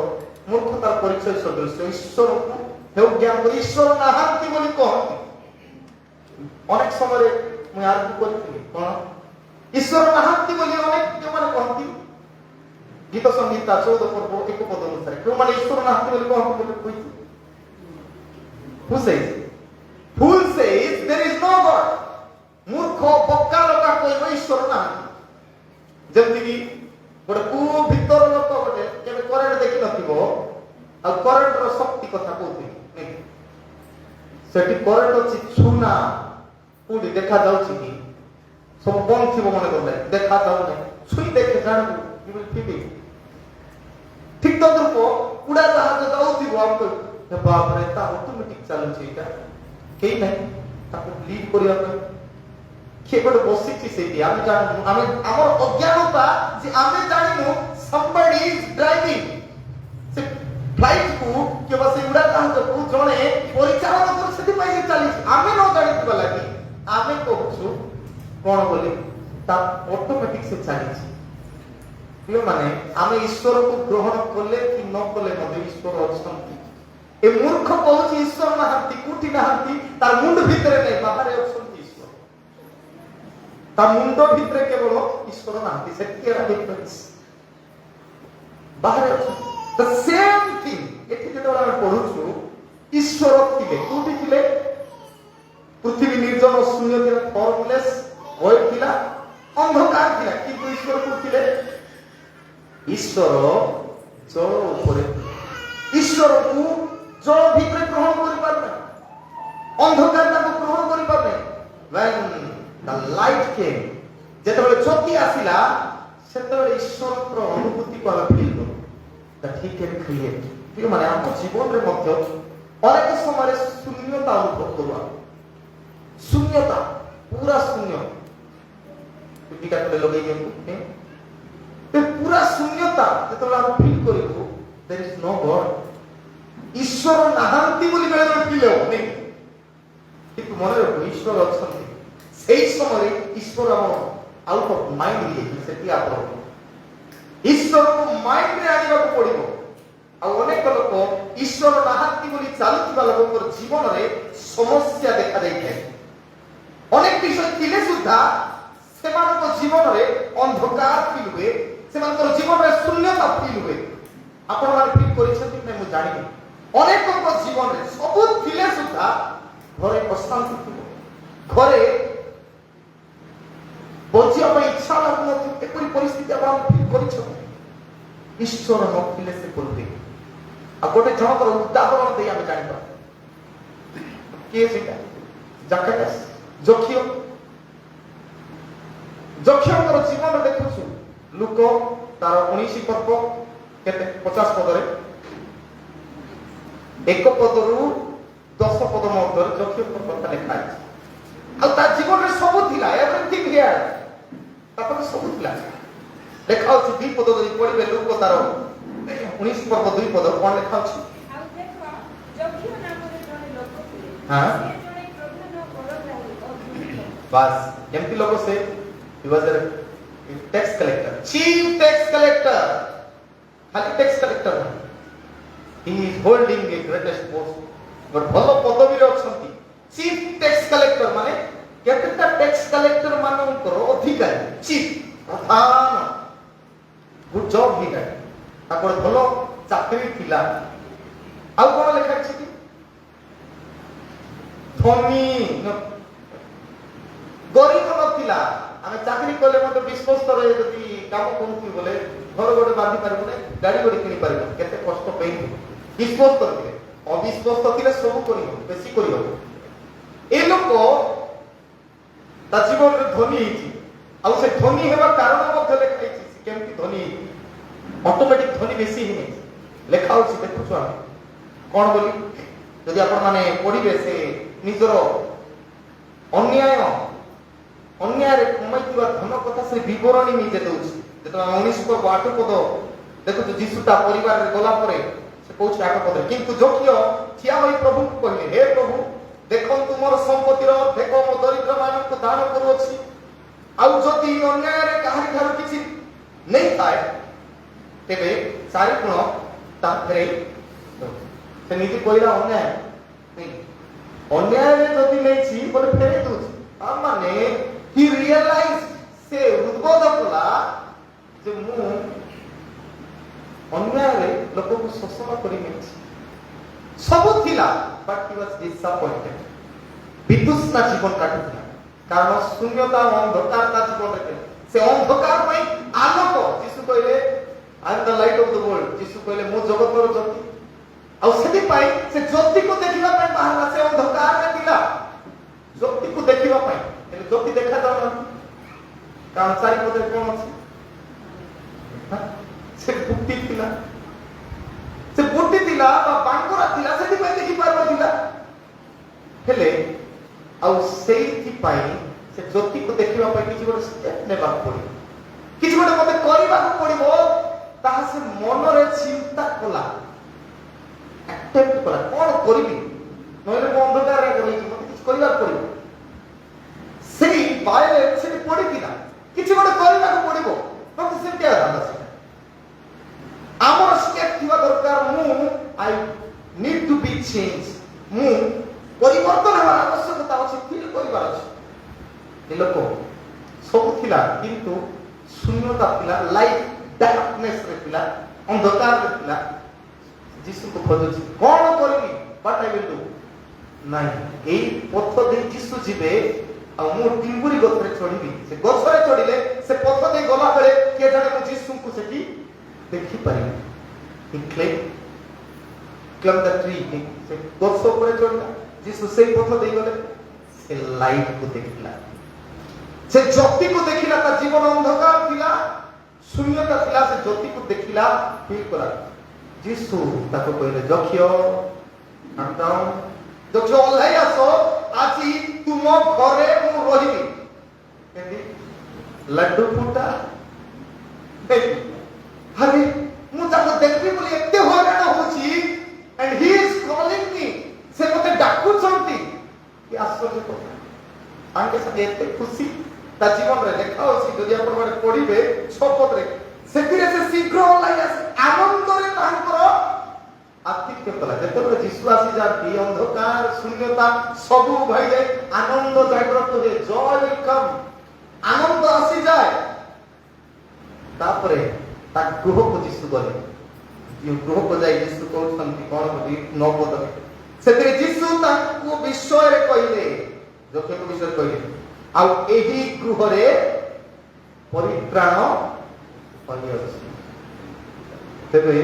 मूर्खतार परिचय सदृश ईश्वर को हेउ ज्ञान कर ईश्वर नाहांती बोली कहती अनेक समय मैं आर्ग्यू करथि कोन ईश्वर नाहांती बोली अनेक के माने कहती गीत संगीता 14 पर्व एक पद अनुसार क्यों माने ईश्वर नाहांती बोली कहती बोली कोई Fool says there is no God मूर्ख बक्का लोका कोई ईश्वर नाहांती जब कि गोटे कु भीतर लोक गोटे केबे करंट देखि नथिबो आ करंट रो शक्ति कथा कहथि नै सेठी करंट अछि छुना पुडी देखा जाउछि कि सब बंद थिबो मने करले देखा जाउ नै छुई देखे जानबो यू विल फील इट ठीक तो दुपो उड़ा जहाज जाउथिबो हमको हे बाप रे ता ऑटोमेटिक चालू छै इटा केई नै ताको लीड करिया केवल बसिछि सेठी आमे जानू आमे हमर अज्ञानता जे आमे जानिनु somebody is driving से फ्लाइट को केवल से उड़ा जहाज को जणे परिचालन कर सेठी पाई चली आमे न जानि दिबा लागि आमे कहछु कोन बोली ता ऑटोमेटिक से चली प्रिय माने आमे ईश्वर को ग्रहण करले कि न करले मते ईश्वर अछंती ए मूर्ख कहछि ईश्वर नाहंती कुटी नाहंती तार मुंड भितरे नै बाहर अछंती ईश्वर ता मुंड भितरे केवल ईश्वर नाहंती सेटिया डिफरेंस बाहर द सेम थिंग एठी जेतो हम पढुछु ईश्वर थिले कुटी थिले पृथ्वी निर्जन शून्य थिला फॉर्मलेस void थिला अंधकार थिला किंतु ईश्वर को थिले ईश्वर जल ऊपर ईश्वर को जल भितर ग्रहण करि पारबे अंधकार को ग्रहण करि पारबे when the light came जेतबे ज्योति आसिला सेतबे ईश्वर को अनुभूति को फील करू that he can create कि माने हम जीवन रे मध्य अनेक समय शून्यता अनुभव करबा शून्यता पूरा शून्य टिका के लगे जे ते पूरा शून्यता जेतबे हम फील करू there is no god ईश्वर नाहंती बोली बेले फील हो नहीं कि मन रे ईश्वर अछंती सेही समय ईश्वर हम आउट ऑफ माइंड ये सेती आप ईश्वर को माइंड रे आनिबा को पड़िबो आ अनेक लोक ईश्वर नाहंती बोली चालुथिबा लोकर जीवन रे समस्या देखा दैथे अनेक विषय थिले सुद्धा सेमानक जीवन रे अंधकार फील हुए सेमानक जीवन रे शून्यता फील हुए आपण माने फील करिसेंती नै मु जानि अनेक लोक जीवन रे सब थिले सुद्धा घरे अशांति थिबो घरे बचिया पे इच्छा लागु एपरी परिस्थिति आपण फील करिछ ईश्वर नथिले से बोलते आ गोटे जनकर उदाहरण देई हम जानि पा के सेटा जकटस जोखियो जोखियोर जीवन देखुछु लोक तार 19 पर्व केते 50 पदरे एक पदरु 10 पद मध्य जोखियो कथा लिखा है आ ता जीवन रे सब थिला एवरीथिंग हियर तापर सब थिला लेखा अछि दी पद जदि पढिबे लोक तार 19 पर्व 2 पद कोन लेखा अछि आ देखो जोखियो नाम रे जने लोक थिले हां से जने प्रधान बड़ग्राही बस केमती लोक से he was a tax collector chief tax collector खाली tax collector he is holding a greatest post but भलो पदवी रे अछंती chief tax collector माने केतेटा tax collector मानकर अधिकारी chief प्रधान गुड जॉब ही है तापर भलो चाकरी थिला आ कोन लेखा अछि कि धनी गरीब नथिला आमे चाकरी करले मते विश्वस्त रहे जति काम कोनथि बोले घर गोटे बांधी पारबो नै गाड़ी गोटे किनि पारबो केते कष्ट पेई विश्वस्त करथिले अविश्वस्त थिले सब करियो बेसी करियो ए लोक ता जीवन रे धनी हिची आ से धनी हेबा कारण मते लेखाइछि केमति धनी ऑटोमेटिक धनी बेसी हिने ଲେଖା ହଉଛି ଦେଖୁଛୁ ଆମେ କଣ ବୋଲି ଯଦି ଆପଣ ମାନେ ପଢିବେ ସେ ନିଜର ଅନ୍ୟାୟରେ କମାଇଥିବା ଧନ କଥା ସେ ବିବରଣୀ ନିଜେ ଦଉଛି। ଯେତେବେଳେ 19 ପଦ 8 ପଦ ଦେଖୁଛୁ ଯୀଶୁ ତା ପରିବାରରେ ଗଲା ପରେ ସେ କହୁଛି 8 ପଦରେ କିନ୍ତୁ ଯୋଗ୍ୟ ଠିଆ ହୋଇ ପ୍ରଭୁଙ୍କୁ କହିଲେ ହେ ପ୍ରଭୁ ଦେଖନ୍ତୁ ମୋର ସମ୍ପତ୍ତିର ଅର୍ଦ୍ଧେକ ମୋ ଦରିଦ୍ର ମାନଙ୍କୁ ଦାନ କରୁଅଛି ଆଉ ଯଦି ଅନ୍ୟାୟରେ କାହାରି ଠାରୁ କିଛି ନେଇଥାଏ ତେବେ 4 ଗୁଣ ତା ଫେରେଇ ସେ ନିଜେ କହିଲା ଅନ୍ୟାୟରେ ଯଦି ନେଇଛି ବୋଲେ ଫେରେଇ ଦଉଛି ମାନେ he realized ସେ ହୃଦବୋଧ କଲା ଯେ ମୁଁ ଅନ୍ୟାୟରେ ଲୋକକୁ ଶୋଷଣ କରି ନେଇଛି ସବୁ ଥିଲା but he was disappointed ବିତୃଷ୍ଣା ଜୀବନ କାଟୁଥିଲା କାରଣ ଶୂନ୍ୟତା ଅନ୍ଧକାର ତା ଜୀବନରେ ଥିଲା ସେ ଅନ୍ଧକାର ପାଇଁ ଆଲୋକ ଯୀଶୁ କହିଲେ I am the light of the world ଯୀଶୁ କହିଲେ ମୁଁ ଜଗତର ଜ୍ୟୋତି ଆଉ ସେଥିପାଇଁ ସେ ଜ୍ୟୋତିକୁ ଦେଖିବା ପାଇଁ ବାହାରିଲା ସେ ଅନ୍ଧକାରରେ ଥିଲା ଜ୍ୟୋତିକୁ ଦେଖିବା ପାଇଁ ହେଲେ ଜ୍ୟୋତି ଦେଖାଯାଉନାହାନ୍ତି କାରଣ ଚାରିପଦରେ କଣ ଅଛି ସେ ବୁଟି ଥିଲା ବା ବାଙ୍କରା ଥିଲା ସେଥିପାଇଁ ଦେଖିପାରୁନଥିଲା ହେଲେ ଆଉ ସେଇଥିପାଇଁ ସେ ଜ୍ୟୋତିକୁ ଦେଖିବା ପାଇଁ କିଛି ଗୋଟେ ଷ୍ଟେପ୍ ନେବାକୁ ପଡିବ କିଛି ଗୋଟେ ମତେ କରିବାକୁ ପଡିବ ତାହା ସେ ମନରେ ଚିନ୍ତା କଲା ଆଟେମ୍ପ୍ଟ କଲା କଣ କରିବି ନହେଲେ ମୁଁ ଅନ୍ଧକାରରେ ରହିଛି ମତେ କିଛି କରିବାକୁ ପଡିବ ସେଇ ବାଇରେ ସେଠି ପଡିଥିଲା କିଛି ଗୋଟେ କରିବାକୁ ପଡିବ ମତେ ସେମିତି ଆସେ ଆମର ଷ୍ଟେପ୍ ଥିବା ଦରକାର ମୁଁ I need to be changed ମୁଁ ପରିବର୍ତ୍ତନ ହେବାର ଆବଶ୍ୟକତା ଅଛି ଫିଲ୍ କରିବାର ଅଛି ଏ ଲୋକ ସବୁ ଥିଲା କିନ୍ତୁ ଶୂନ୍ୟତା ଥିଲା ଲାଇଟ୍ ଡାର୍କନେସ୍ ରେ ଥିଲା ଅନ୍ଧକାରରେ ଥିଲା ଯୀଶୁକୁ ଖୋଜୁଛି କଣ କରିବି what I will do ନାଇଁ ଏଇ ପଥ ଦେଇ ଯୀଶୁ ଯିବେ ଆଉ ମୁଁ ଟିଙ୍ଗୁରି ଗଛରେ ଚଢିବି ସେ ଗଛରେ ଚଢିଲେ ସେ ପଥ ଦେଇ ଗଲା ବେଳେ କିଏ ଜାଣେ ମୁଁ ଯୀଶୁଙ୍କୁ ସେଠି ଦେଖିପାରିବି he climbed the tree ସେ ଗଛ ଉପରେ ଚଢିଲା ଯୀଶୁ ସେଇ ପଥ ଦେଇ ଗଲେ ସେ ଲାଇଟ୍ କୁ ଦେଖିଲା ସେ ଜ୍ୟୋତିକୁ ଦେଖିଲା ତା ଜୀବନ ଅନ୍ଧକାର ଥିଲା ଶୂନ୍ୟତା ଥିଲା ସେ ଜ୍ୟୋତିକୁ ଦେଖିଲା ଫିଲ୍ କଲା ଯୀଶୁ ତାକୁ କହିଲେ ଯକ୍ଷ ଓହ୍ଲାଇ ଆସ ଆଜି ତୁମ ଘରେ ମୁଁ ରହିବି କେମିତି ଲଡ୍ଡୁ ଫୁଟା ଆରେ ମୁଁ ତାକୁ ଦେଖିବି ବୋଲି ଏତେ ହଇରାଣ ହଉଛି and he is calling me ସେ ମତେ ଡାକୁଛନ୍ତି କି ଆଶ୍ଚର୍ଯ୍ୟ କଥା ସାଙ୍ଗେ ସାଙ୍ଗେ ଏତେ ଖୁସି ତା ଜୀବନରେ ଦେଖା ଅଛି ଯଦି ଆପଣ ମାନେ ପଢିବେ ଶପଥରେ ସେଥିରେ ସେ ଶୀଘ୍ର ଓହ୍ଲାଇ ଆସେ ଆନନ୍ଦରେ ତାଙ୍କର ଆତିଥ୍ୟ କଲା ଯେତେବେଳେ ଯୀଶୁ ଆସିଯାନ୍ତି ଅନ୍ଧକାର ଶୂନ୍ୟତା ସବୁ ଭାଇଯାଏ ଆନନ୍ଦ ଜାଗ୍ରତ ହୁଏ ଜୟ ୱେଲକମ୍ ଆନନ୍ଦ ଆସିଯାଏ ତାପରେ ତା ଗୃହକୁ ଯୀଶୁ ଗଲେ ଗୃହକୁ ଯାଇ ଯୀଶୁ କହୁଛନ୍ତି କଣ ବୋଲି 9 ପଦରେ ସେଥିରେ ଯୀଶୁ ତାଙ୍କୁ ବିଷୟରେ କହିଲେ ଯକ୍ଷଙ୍କ ବିଷୟରେ କହିଲେ ଆଉ ଏହି ଗୃହରେ ପରିତ୍ରାଣ ଅଛି ତେବେ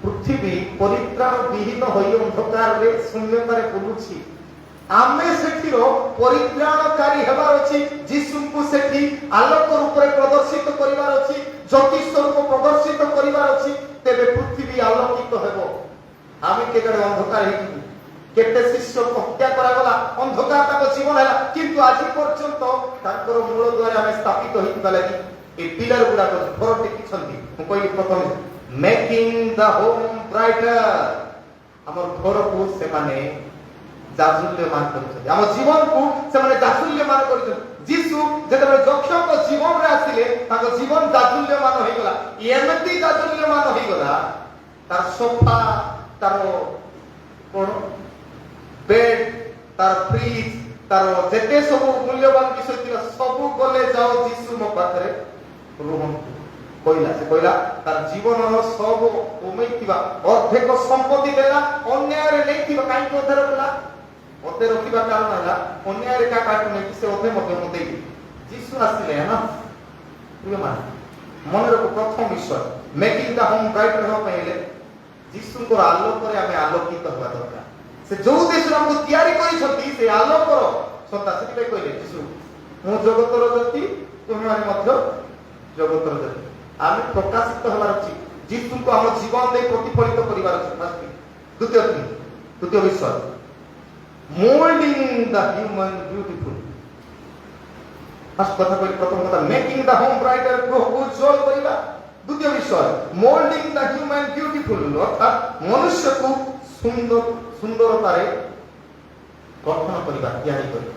ପୃଥିବୀ ପରିତ୍ରାଣ ବିହୀନ ହୋଇ ଅନ୍ଧକାରରେ ଶୂନ୍ୟତାରେ ବୁଲୁଛି ଆମେ ସେଠିର ପରିତ୍ରାଣକାରୀ ହେବାର ଅଛି ଯୀଶୁଙ୍କୁ ସେଠି ଆଲୋକ ରୂପରେ ପ୍ରଦର୍ଶିତ କରିବାର ଅଛି ଜ୍ୟୋତି ସ୍ୱରୂପ ପ୍ରଦର୍ଶିତ କରିବାର ଅଛି ତେବେ ପୃଥିବୀ ଆଲୋକିତ ହେବ ଆମେ କେତେବେଳେ ଅନ୍ଧକାର ହେଇଯିବୁ କେତେ ଶିଷ୍ୟକୁ ହତ୍ୟା କରାଗଲା ଅନ୍ଧକାର ତାଙ୍କ ଜୀବନ ହେଲା କିନ୍ତୁ ଆଜି ପର୍ଯ୍ୟନ୍ତ ତାଙ୍କର ମୂଳ ଦ୍ୱାରେ ଆମେ ସ୍ଥାପିତ ହେଇଥିବା ଲାଗି এই ପିଲାର ଗୁଡାକ ଘର ଟେକିଛନ୍ତି ମୁଁ କହିଲି ପ୍ରଥମେ ମେକିଂ ଦ ହୋମ ବ୍ରାଇଟର ଆମର ଘରକୁ ସେମାନେ ଜାଜୁଲ୍ୟମାନ କରୁଛନ୍ତି ଆମ ଜୀବନକୁ ସେମାନେ ଜାଜୁଲ୍ୟମାନ କରୁଛନ୍ତି ଯୀଶୁ ଯେତେବେଳେ ଯକ୍ଷଙ୍କ ଜୀବନରେ ଆସିଲେ ତାଙ୍କ ଜୀବନ ଜାଜୁଲ୍ୟମାନ ହେଇଗଲା ଏମିତି ଜାଜୁଲ୍ୟମାନ ହେଇଗଲା ତାର ସୋଫା ତାର କଣ ବେଡ୍ ତାର ଫ୍ରିଜ ତାର ଯେତେ ସବୁ ମୂଲ୍ୟବାନ ବିଷୟ ଥିଲା ସବୁ ଗଲେ ଯାଅ ଯୀଶୁ ମୋ ପାଖରେ ରୁହନ୍ତୁ କହିଲା ସେ କହିଲା ତାର ଜୀବନର ସବୁ କମେଇଥିବା ଅର୍ଧେକ ସମ୍ପତ୍ତି ଦେଲା ଅନ୍ୟାୟରେ ନେଇଥିବା କାହିଁକି ଅଧେ ରଖିଲା ଅଧେ ରଖିବା କାରଣ ହେଲା ଅନ୍ୟାୟରେ କାହାଠୁ ନେଇକି ସେ ଅଧେ ମଧ୍ୟ ମୁଁ ଦେଇବି ଯୀଶୁ ଆସିଲେ ନା ପ୍ରିୟମାନେ ମନେ ରଖ ପ୍ରଥମ ବିଷୟ ମେକିଂ ଦ ହୋମ ବ୍ରାଇଟ୍ ହେବା ପାଇଁ ହେଲେ ଯୀଶୁଙ୍କର ଆଲୋକରେ ଆମେ ଆଲୋକିତ ହେବା ଦରକାର ସେ ଯୋଉ ଦେଶରେ ଆମକୁ ତିଆରି କରିଛନ୍ତି ସେ ଆଲୋକର ସତ୍ତା ସେଥିପାଇଁ କହିଲେ ଯୀଶୁ ମୁଁ ଜଗତର ଜ୍ୟୋତି ତୁମେମାନେ ମଧ୍ୟ ଜଗତର ଜ୍ୟୋତି ଆମେ ପ୍ରକାଶିତ ହେବାର ଅଛି जीशुको आम जीवन दे प्रतिफलित करिवार अछि। द्वितीय विषय moulding the human beautiful. First कथा कहली, प्रथम कथा मेकिंग द होम ब्राइटर को उज्जवल करिवा। द्वितीय विषय मोल्डिंग द ह्यूमन ब्यूटीफुल, अर्थात मनुष्य को सुंदरतारे गठन करिवा, तैयारी करिवा,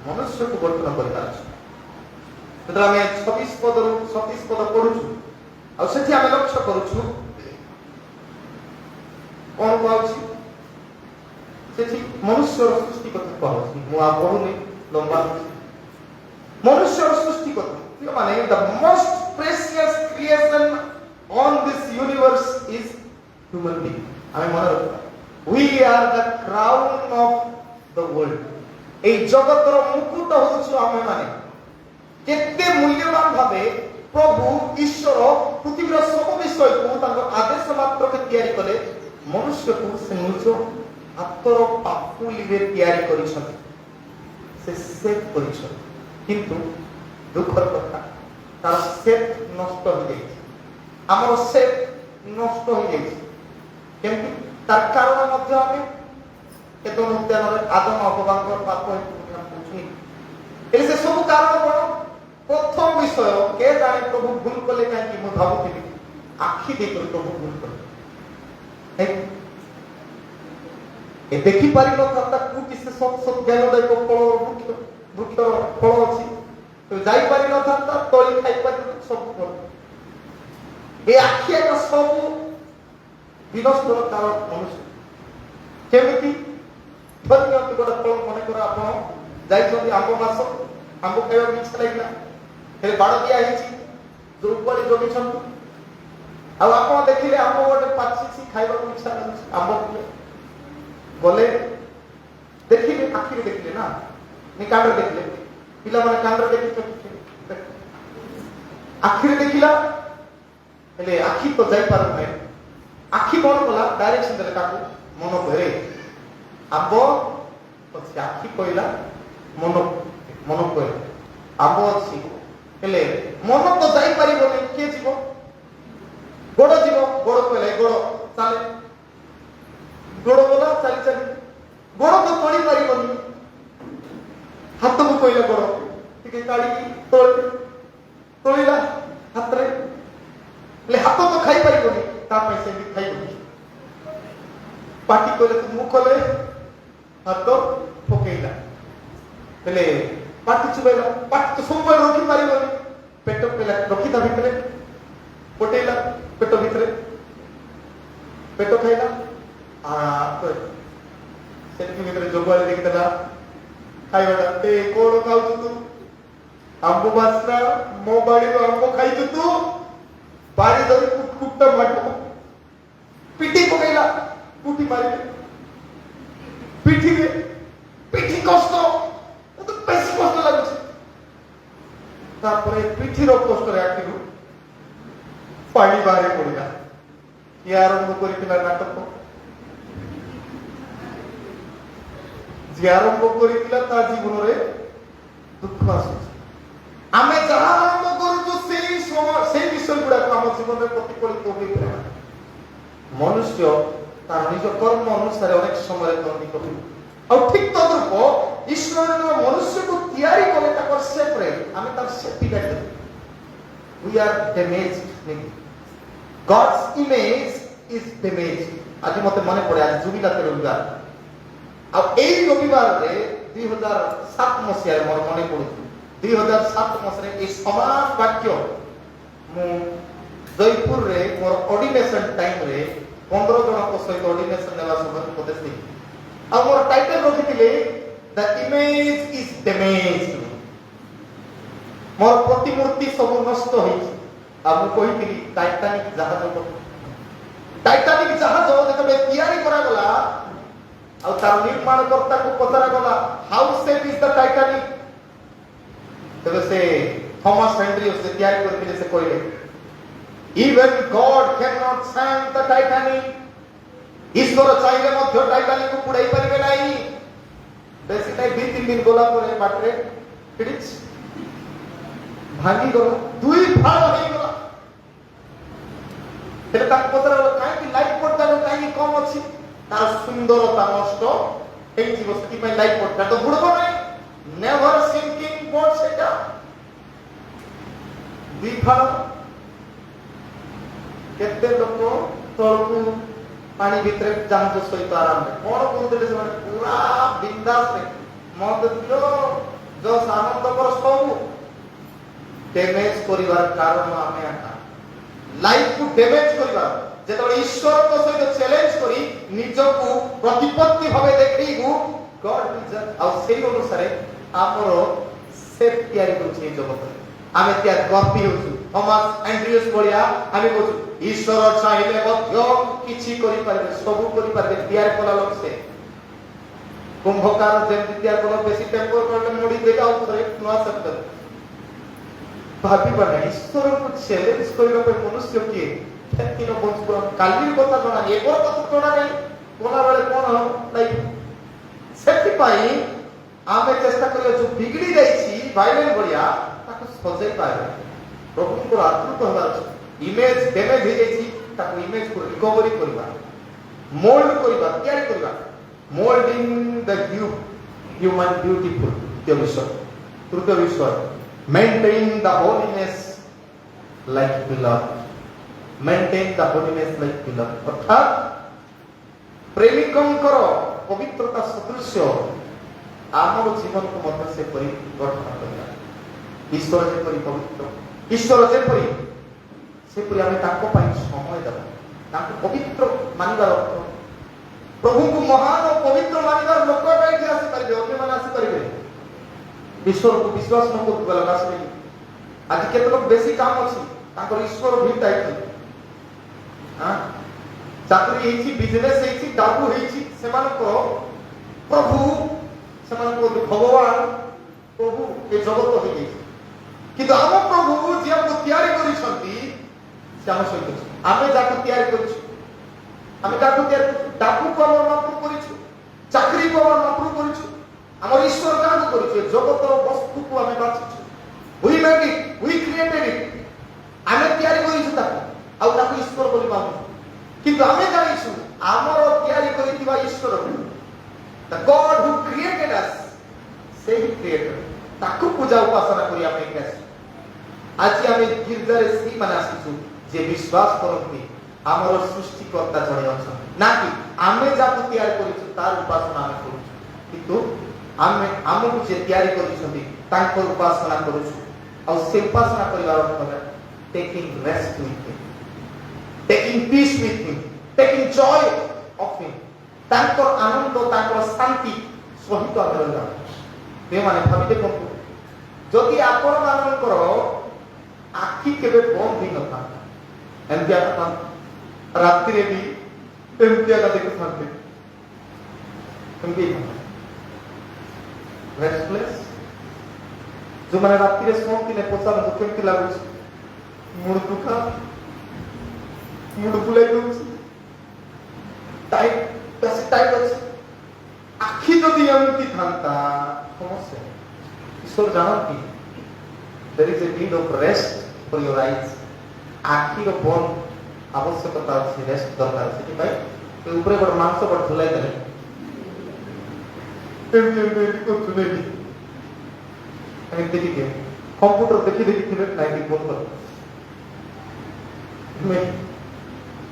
मनुष्य को गठन करिवा। जेतरा आमे 26 पद 27 पद पढुछु आ सेठी आमे लक्ष्य करूछु कोन पाउछि सेठी मनुष्य सृष्टि कथा पाउछि। मु आ पढुनी लंबा मनुष्य सृष्टि कथा माने the most precious creation on this universe is human being. आमे मन रखा we are the crown of the world. ए जगतर मुकुट होछु आमे माने केते मूल्यवान भाबे प्रभु ईश्वर पृथ्वीर सब विषय को तांको आदेश मात्र के तैयारी करे मनुष्य को से निज हातर पापुलिरे तैयारी करिछन, से सेट करिछन। किंतु दुखर कथा तार सेट नष्ट हो गई। हमर सेट नष्ट हो गई केमति तार कारण मध्य आमे केतो उद्यान रे आदम अपवांकर पाप हम पूछनी एले से सब कारण कोन। प्रथम विषय के जाने प्रभु भूल कले काहे कि मु भाबुथिबी आखि दे कर प्रभु भूल कले ए देखि पारि न था कुटी से सब ज्ञान दे को फल वृक्ष फल अछि तो जाई पारि न था तोली खाइ पारि सब फल ए आखि एक सब विनष्ट कारण मनुष्य केमिति धन्य गोटा फल मने कर आपण जाई आंब मास आंब खाइबा इच्छा लागला हे बाड़ दिया हिची जो ऊपर जोगी छन आ आपण देखिले आंब गोटे पाछि खाइबा इच्छा लागछ आंब बोले देखिले आखिरे देखिले ना नि कांड देखिले पिला माने कांड देखि आखिरे देखिला हेले आखि तो जाई पार नै आखि कोन कला डायरेक्शन देले काकू मन भरे आंब तो आखि कहला मन कहला आंब अछि हेले मन तो जाई पारिबो नै के जीवो गोड़ जीवो गोड़ कहले गोड़ चले गोड़ बोला चली चली गोड़ तो तोड़ी पारिबोनी हाथ को कहले गोड़ ठीक काडी तोड़ीला हाथ रे ले हाथ तो खाई पारिबोनी ता पैसे भी खाइबोनी पाटी कहले तो मुख ले हाथ पकेइला हेले पाटी चुबैला पाटी तो सब रोकी पारिबोनी पेट पेला रखिता भितरे पटेला पेट भितरे पेट खाइला आ तो सेल्फी भितरे जोगवाले देखितला खाइबा ए कोण खाउछु तू आंबो बासरा मो बाड़ी रो आंबो खाइछु तू बाड़ी धरी कुटकुट माटो पिटी पकेइला कुटी मारी पिठी रे पिठी कष्ट तो पैसे कष्ट लागछ तापरे पिठी रो कष्ट रे आखिरु पानी बाहर पड़िला ये आरंभ करितला नाटक जे आरंभ करितला ता जीवन रे दुख आसु आमे जहा आरंभ करू से विषय गुडा हम जीवन रे प्रतिफलित होई मनुष्य तार निज कर्म अनुसार अनेक समय गति करू और ठीक तद्रूप ईश्वर मनुष्य को तैयारी कले ताकर सेप रे आमे तार safety guard we are damaged god's image is damaged. आज मते मने पड़े आज जुबिला रविवार अब एई रविवार रे 2007 मसिया रे मोर मने पड़ु 2007 मसिया रे ए समान वाक्य मु जयपुर रे मोर ऑर्डिनेशन टाइम रे 15 जन को सहित ऑर्डिनेशन नेला समय उपदेश दी अब मोर टाइटल रखिथिले द इमेज इज डैमेज्ड मोर प्रतिमूर्ति सब नष्ट होई अब मु कहिथिली टाइटैनिक जहाज जेतबे तैयारी करा गला और तार निर्माण कर्ता को पतरा गला how safe is the Titanic तबे से थॉमस हेनरी से तैयारी करथिले से कहले even god can not sank the Titanic ईश्वर चाहिले मध्य टाइटैनिक को पुड़ाई परिबे नाही बेसी टाइम 2-3 दिन गोला परे बाटरे फिडिच भांगी गला दुई फाड़ हो गला तेरे ତାର ସୁନ୍ଦରତା ନଷ୍ଟ ହେଇଯିବ। ସେଥିପାଇଁ ଲାଇଫ ପଡିଲା ତ ବୁଡବ ନାହିଁ। ନେଭର ସିଙ୍କିଂ ବୋଟ ସେଟା ବିଫଳ। କେତେ ଲୋକ ତଳକୁ ପାଣି ଭିତରେ ଜାହାଜ ସହିତ ଆରାମରେ କଣ କହୁଥିଲେ ସେମାନେ ପୁରା ବିନ୍ଦାସରେ ମଦ ପିଅ ଜସ୍ ଆନନ୍ଦ କର ସବୁ ଡ୍ୟାମେଜ କରିବାର କାରଣ ଆମେ ଲାଇଫକୁ ଡ୍ୟାମେଜ କରିବା। ଯେତେବେଳେ ଈଶ୍ୱରଙ୍କ ସହିତ ଚ୍ୟାଲେଞ୍ଜ କରି ନିଜକୁ ପ୍ରତିପତ୍ତି ଭାବେ ଦେଖେଇବୁ ଗଡ୍ ୱିଲ୍ ଜଜ୍। ଆଉ ସେଇ ଅନୁସାରେ ଆମର ସେଫ୍ ତିଆରି କରୁଛି ଏଇ ଜଗତରେ। ଆମେ ତିଆରି ଗପି ହେଉଛୁ ଥମାସ ଆଣ୍ଡ୍ରିୟସ୍ ଭଳିଆ ଆମେ କହୁଛୁ ଈଶ୍ୱର ଚାହିଁଲେ ମଧ୍ୟ କିଛି କରିପାରିବେ, ସବୁ କରିପାରିବେ। ତିଆରି କଲା ଲୋକ ସେ କୁମ୍ଭକାର ଯେମିତି ତିଆରି କଲା ବେଶୀ ଟେମ୍ପର କରିଲେ ମୋଡି ଦେଇ ଆଉ ଥରେ ନୂଆ ଶବ୍ଦ ଭାବିବା ନାହିଁ। ଈଶ୍ୱରଙ୍କୁ ଚ୍ୟାଲେଞ୍ଜ କରିବା ପାଇଁ ମନୁଷ୍ୟ କିଏ କାଲିର କଥା ଜଣା ନାହିଁ, ଏବର କଥା ଜଣା ନାହିଁ, କଲାବେଳେ କଣ ଲାଇଫ। ସେଥିପାଇଁ ଆମେ ଚେଷ୍ଟା କରିବା ଯୋଉ ବିଗିଡି ଯାଇଛି ଭାଇଲେନ ଭଳିଆ ତାକୁ ସଜେଇ ପାରିବା। ପ୍ରଭୁଙ୍କର ଆଦୃତ ହେବାର ଅଛି। ଇମେଜ ଡ୍ୟାମେଜ ହେଇଯାଇଛି ତାକୁ ଇମେଜକୁ ରିକଭରି କରିବା, ମୋଲ୍ଡ କରିବା, ତିଆରି କରିବା। ମୋଲ୍ଡିଂ ଦ ହ୍ୟୁମାନ ବ୍ୟୁଟିଫୁଲ। ତୃତୀୟ ବିଷୟ maintain the holiness like beloved. maintain the holiness like beloved ଅର୍ଥାৎ ପ୍ରେମିକଙ୍କର ପବିତ୍ରତା ସଦୃଶ୍ୟ ଆମର ଜୀବନକୁ ମଧ୍ୟ ସେପରି ଗଠନ କରିବା। ଈଶ୍ୱର ଯେପରି ପବିତ୍ର, ଈଶ୍ୱର ଯେପରି ସେପରି ଆମେ ତାଙ୍କ ପାଇଁ ସମୟ ଦେବା। ତାଙ୍କୁ ପବିତ୍ର ମାନିବାର ଅର୍ଥ ପ୍ରଭୁଙ୍କୁ ମହାନ ଓ ପବିତ୍ର ମାନିବାର ଲୋକ ଏଠି ଆସିପାରିବେ, ଅନ୍ୟମାନେ ଆସିପାରିବେ। ଈଶ୍ୱରକୁ ବିଶ୍ୱାସ ନ କରୁଥିବା ଲୋକ ଆସିବେନି। ଆଜି କେତେ ଲୋକ ବେଶୀ କାମ ଅଛି ତାଙ୍କର ଈଶ୍ୱର ଭିଡ଼ ହେଇଛି, ଚାକରି ହେଇଛି, ବିଜନେସ ହେଇଛି, ଡାବୁ ହେଇଛି, ସେମାନଙ୍କର ପ୍ରଭୁ, ସେମାନଙ୍କର ଭଗବାନ ପ୍ରଭୁ ଏ ଜଗତ ହେଇଯାଇଛି। କିନ୍ତୁ ଆମ ପ୍ରଭୁ ଯିଏକୁ ତିଆରି କରିଛନ୍ତି ସେ ଆମ ସହିତ ଅଛି। ଆମେ ଯାହାକୁ ତିଆରି କରିଛୁ, ଆମେ ଯାହାକୁ ତିଆରି କରିଛୁ, ଡାବୁକୁ ଆମର ମାତ୍ର କରିଛୁ, ଚାକରିକୁ ଆମର ମାତ୍ର କରିଛୁ, ଆମର ଈଶ୍ୱର କାହାକୁ କରିଛୁ? ଏ ଜଗତର ବସ୍ତୁକୁ ଆମେ ବାଛିଛୁ। we made it, we created it, ଆମେ ତିଆରି କରିଛୁ ତାକୁ, ଆଉ ତାକୁ ଈଶ୍ୱର ବୋଲି ମାନୁଛୁ। କିନ୍ତୁ ଆମେ ଜାଣିଛୁ ଆମର ତିଆରି କରିଥିବା ଈଶ୍ୱର, the God who created us, ସେହି କ୍ରିଏଟର, ତାକୁ ପୂଜା ଉପାସନା କରି ଆମେ ଏଠି ଆସିଛୁ। ଆଜି ଆମେ ଗୀର୍ଜାରେ ସେଇମାନେ ଆସିଛୁ ଯେ ବିଶ୍ୱାସ କରନ୍ତି ଆମର ସୃଷ୍ଟିକର୍ତ୍ତା ଜଣେ ଅଛନ୍ତି, ନା କି ଆମେ ଯାହାକୁ ତିଆରି କରିଛୁ ତାର ଉପାସନା ଆମେ କରୁଛୁ। କିନ୍ତୁ ଆମେ ଆମକୁ ଯେ ତିଆରି କରିଛନ୍ତି ତାଙ୍କର ଉପାସନା କରୁଛୁ। ଆଉ ସେ ଉପାସନା କରିବାର ଅର୍ଥ taking rest with him, taking peace with him, taking joy of him। ତାଙ୍କର ଆନନ୍ଦ, ତାଙ୍କର ଶାନ୍ତି ସହିତ ଆମେ ରହିବା। ସେମାନେ ଭାବି ଦେଖନ୍ତୁ, ଯଦି ଆପଣ ମାନଙ୍କର ଆଖି କେବେ ବନ୍ଦ ହେଇନଥାନ୍ତା, ଏମିତି ରାତିରେ ବି ଏମିତି ଆକା ଦେଖୁଥାନ୍ତେ, ଏମିତି ରେଷ୍ଟଲେସ୍। ଯୋଉମାନେ ରାତିରେ ଶୁଅନ୍ତି ନା ପଚାରନ୍ତୁ କେମିତି ଲାଗୁଛି, ମୁଣ୍ଡ ଦୁଃଖା, ମୁଣ୍ଡ ବୁଲେଇ ଦଉଛି, ଟାଇଟ୍ ବେଶୀ ଟାଇଟ୍ ଅଛି। ଆଖି ଯଦି ଏମିତି ଥାନ୍ତା ସମସ୍ୟା। ଈଶ୍ୱର ଜାଣନ୍ତି there is a need of rest for your eyes। ଆଖିର ବନ୍ଦ ଆବଶ୍ୟକତା ଅଛି, ରେଷ୍ଟ ଦରକାର। ସେଥିପାଇଁ ଉପରେ ଗୋଟେ ମାଂସ ଗୋଟେ ଝୁଲାଇ ଦେଲେ ଦେଖିକି କମ୍ପ୍ୟୁଟର ଦେଖି ଦେଖିଥିଲେ ନାଇଁ ବନ୍ଦ କର।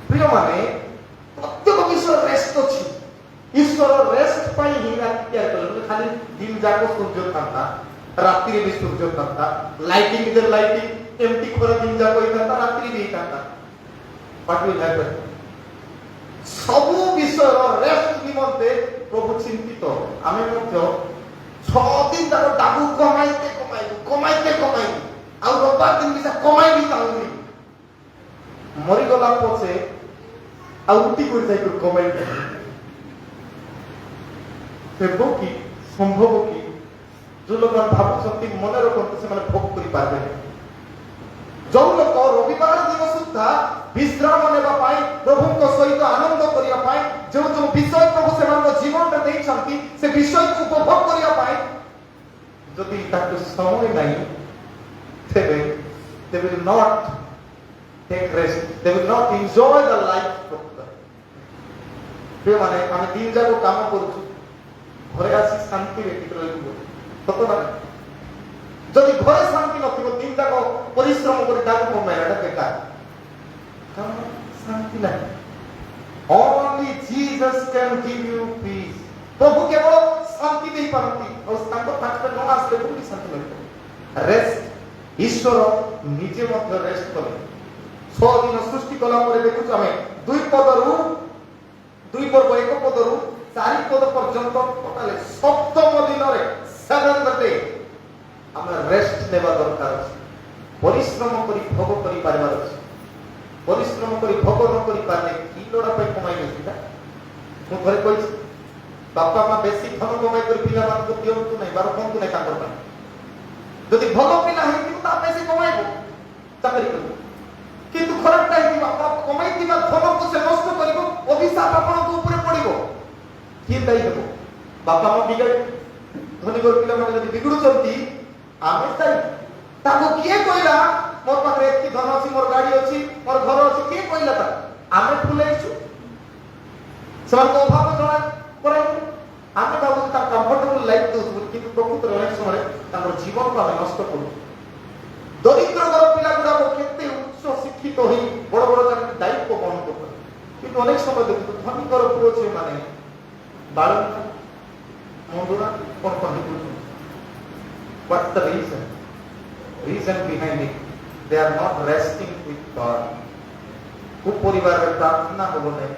ପ୍ରିୟମାନେ, ପ୍ରତ୍ୟେକ ବିଷୟ ରେଷ୍ଟ ଅଛି। ଈଶ୍ୱର ରେଷ୍ଟ ପାଇଁ ହିଁ ରାତି ତିଆରି କଲେ। ଖାଲି ଦିନ ଯାକ ସୂର୍ଯ୍ୟ ଥାନ୍ତା, ରାତିରେ ବି ସୂର୍ଯ୍ୟ ଥାନ୍ତା, ଲାଇଟିଂ ଏମିତି ଖରା ଦିନ ଯାକ ହେଇଥାନ୍ତା, ରାତିରେ ବି ହେଇଥାନ୍ତା। ସବୁ ବିଷୟର ରେଷ୍ଟ ନିମନ୍ତେ ପ୍ରଭୁ ଚିନ୍ତିତ। ଆମେ ମଧ୍ୟ 6 ଦିନ ଯାକ ଡାବୁ କମାଇତେ ଆଉ ରବିବାର ଦିନ ବି କମାଇବି ଚାହୁଁନି। ମରିଗଲା ପଛେ ଆଉ ଉଠି କରି ଯାଇକରି କମାଇବି ହେବ କି? ସମ୍ଭବ କି? ଯୋଉ ଲୋକମାନେ ଭାବୁଛନ୍ତି ମନେ ରଖନ୍ତୁ, ସେମାନେ ଭୋଗ କରିପାରିବେ। ଯୋଉ ଲୋକ ରବିବାର ଦିନ ସୁଦ୍ଧା ବିଶ୍ରାମ ନେବା ପାଇଁ, ପ୍ରଭୁଙ୍କ ସହିତ ଆନନ୍ଦ କରିବା ପାଇଁ ଯୋଉ ଯୋଉ ବିଷୟ ପ୍ରଭୁ ସେମାନଙ୍କ ଜୀବନରେ ଦେଇଛନ୍ତି, ସେ ବିଷୟକୁ ଉପଭୋଗ କରିବା ପାଇଁ ଯଦି ତାକୁ ସମୟ ନାହିଁ, ତେବେ they will not take rest, they will not enjoy the life of God। প্রিয় মানে আমি দিন যাক কাম করছি ঘরে আসি শান্তি রেখে রইব সত না যদি ঘরে শান্তি নথিব দিন যাক পরিশ্রম করে যাক কমাইটা বেকার কারণ শান্তি নাই only Jesus can give you peace প্রভু কেবল শান্তি দেই পারନ୍ତି ଆଉ ତାଙ୍କ ପାଖରେ ନ ଆସିଲେ କୋଉଠି ଶାନ୍ତି ମିଳିବ ରେଷ୍ଟ ଈଶ୍ୱର ନିଜେ ମଧ୍ୟ ରେଷ୍ଟ କଲେ 6 ଦିନ ସୃଷ୍ଟି କଲା ପରେ ଦେଖୁଛୁ ଆମେ 2 ପଦରୁ 2 ପର୍ବ 1 ପଦରୁ 4 ପଦ ପର୍ଯ୍ୟନ୍ତ ଟୋଟାଲି ସପ୍ତମ ଦିନରେ 7th ଡେ ଆମେ ରେଷ୍ଟ ନେବା ଦରକାର ଅଛି ପରିଶ୍ରମ କରି ଭୋଗ କରି ପାରିବାର ଅଛି ପରିଶ୍ରମ କରି ଭୋଗ ନ କରି ପାରିଲେ କି ଲୋଡ଼ା ପାଇଁ କମାଇବେ ସେଟା ମୁଁ ଘରେ କହିଛି ବାପା ମା ବେଶୀ ଧନ କମାଇ କରି ପିଲାମାନଙ୍କୁ ଦିଅନ୍ତୁ ନାହିଁ ବାର କୁହନ୍ତୁ ନାହିଁ ତାଙ୍କର ପାଇଁ ଯଦି ଭଲ ପିଲା ହେଇଥିବ ତା ବେଶୀ କମାଇବ ଚାକିରି କରିବ କିନ୍ତୁ ଖରାପଟା ହେଇଥିବ ଆପଣ କମାଇଥିବା ଧନକୁ ସେ ନଷ୍ଟ କରିବ ଅଭିଶାପ ଆପଣଙ୍କ ଉପରେ ପଡ଼ିବ କିଏ ଦାୟୀ ହେବ ବାପା ମା ବିଗାଡ଼ି ଧନୀ ଘର ପିଲାମାନେ ଯଦି ବିଗୁଡ଼ୁଛନ୍ତି ଆମେ ଦାୟୀ ତାକୁ କିଏ କହିଲା ମୋର ପାଖରେ ଏତିକି ଧନ ଅଛି ମୋର ଗାଡ଼ି ଅଛି ମୋର ଘର ଅଛି କିଏ କହିଲା ତାକୁ ଆମେ ଭୁଲେଇଛୁ ସେମାନଙ୍କ ଅଭାବ ଜଣା କରାଇବୁ ଆମେ ଭାବୁଛୁ ତାର କମ୍ଫର୍ଟେବଲ ଲାଇଫ ଦେଉଛୁ କିନ୍ତୁ ପ୍ରକୃତରେ ଅନେକ ସମୟରେ ତାଙ୍କର ଜୀବନକୁ ଆମେ ନଷ୍ଟ କରୁଛୁ ଦରିଦ୍ର ଘର ପିଲା ଗୁଡ଼ାକ କେତେ ଉଚ୍ଚ ଶିକ୍ଷିତ ହୋଇ ବଡ଼ ବଡ଼ ଦାୟିତ୍ୱ ବହନ କରୁଛନ୍ତି କିନ୍ତୁ ଅନେକ ସମୟ ଦେଖୁଛୁ ଧନୀ ଘର ପୁଅ ଝିଅମାନେ ବାଳୁଙ୍ଗା ମଣ୍ଡୁରା କ'ଣ କହି କରୁଛନ୍ତି What's the reason? Reason behind it, they are not resting with God. खूब परिवार में प्रार्थना होबो नहीं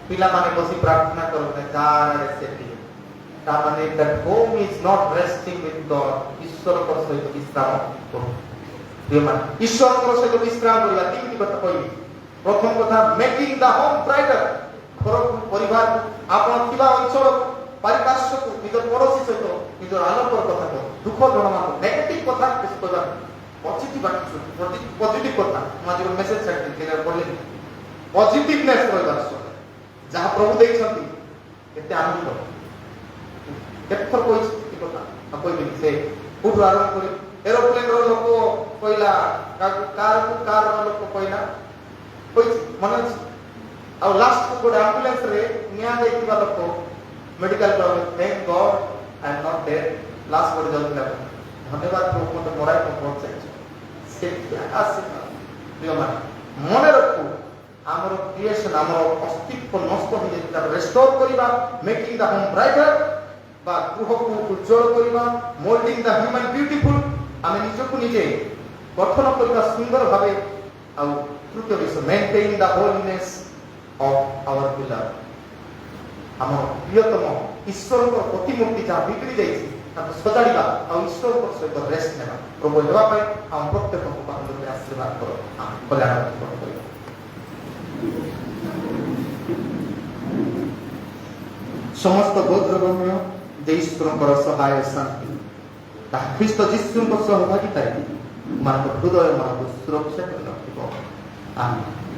पिला माने बसी प्रार्थना करो नहीं जार सेठी ता माने that home is not resting with God ईश्वर पर सहित विश्राम करो प्रिय मान ईश्वर पर सहित विश्राम करिया तीन कथा कहली प्रथम कथा मेकिंग द होम ब्राइटर घर परिवार आपण थिबा अंचल परिपार्श्व को निजर पड़ोसी सहित निजर आलोकर कथा को दुख जणमा नेगेटिव कथा किस कहबा पॉजिटिव कथा आज मेसेज छाड़ी पढ़े पॉजिटिवनेस रही जहाँ प्रभु देखते केते आनंद केतथर कही कथा कहबी से फुटू आरंभ कर एरोप्लेन लोक कहला कार लोक कहला मन आ लास्ट को गोटे एम्बुलेंस रे निया जाइतिबा लोक medical thank God I am not dead last गोटे जाउतला धन्यवाद प्रभु मते मराई को पहुंचाई से प्रिय मान मन रखू आमर क्रिएशन आमर अस्तित्व नष्ट हो जाए रेस्टोर करबा मेकिंग द होम ब्राइटर बा गृह को उज्जवल करबा मोल्डिंग द ह्यूमन ब्यूटीफुल आमे निजको निजे गठन करबा सुंदर भाबे आ तृतीय विषय maintain the holiness of our beloved आमर प्रियतम ईश्वर को प्रतिमूर्ति जहाँ बिगड़ी जाइए ताको सजाड़िबा आ ईश्वर को सहित रेस्ट नेबा प्रभु हेबा पय हम प्रत्येक को पाखंड आशीर्वाद करो हम कल्याण करो समस्त गोत्रगम्य जे ईश्वर सहाय शांति ख्रीष्ट जीशु सहभागिता मान हृदय मन सुरक्षा कर रखिब आमीन।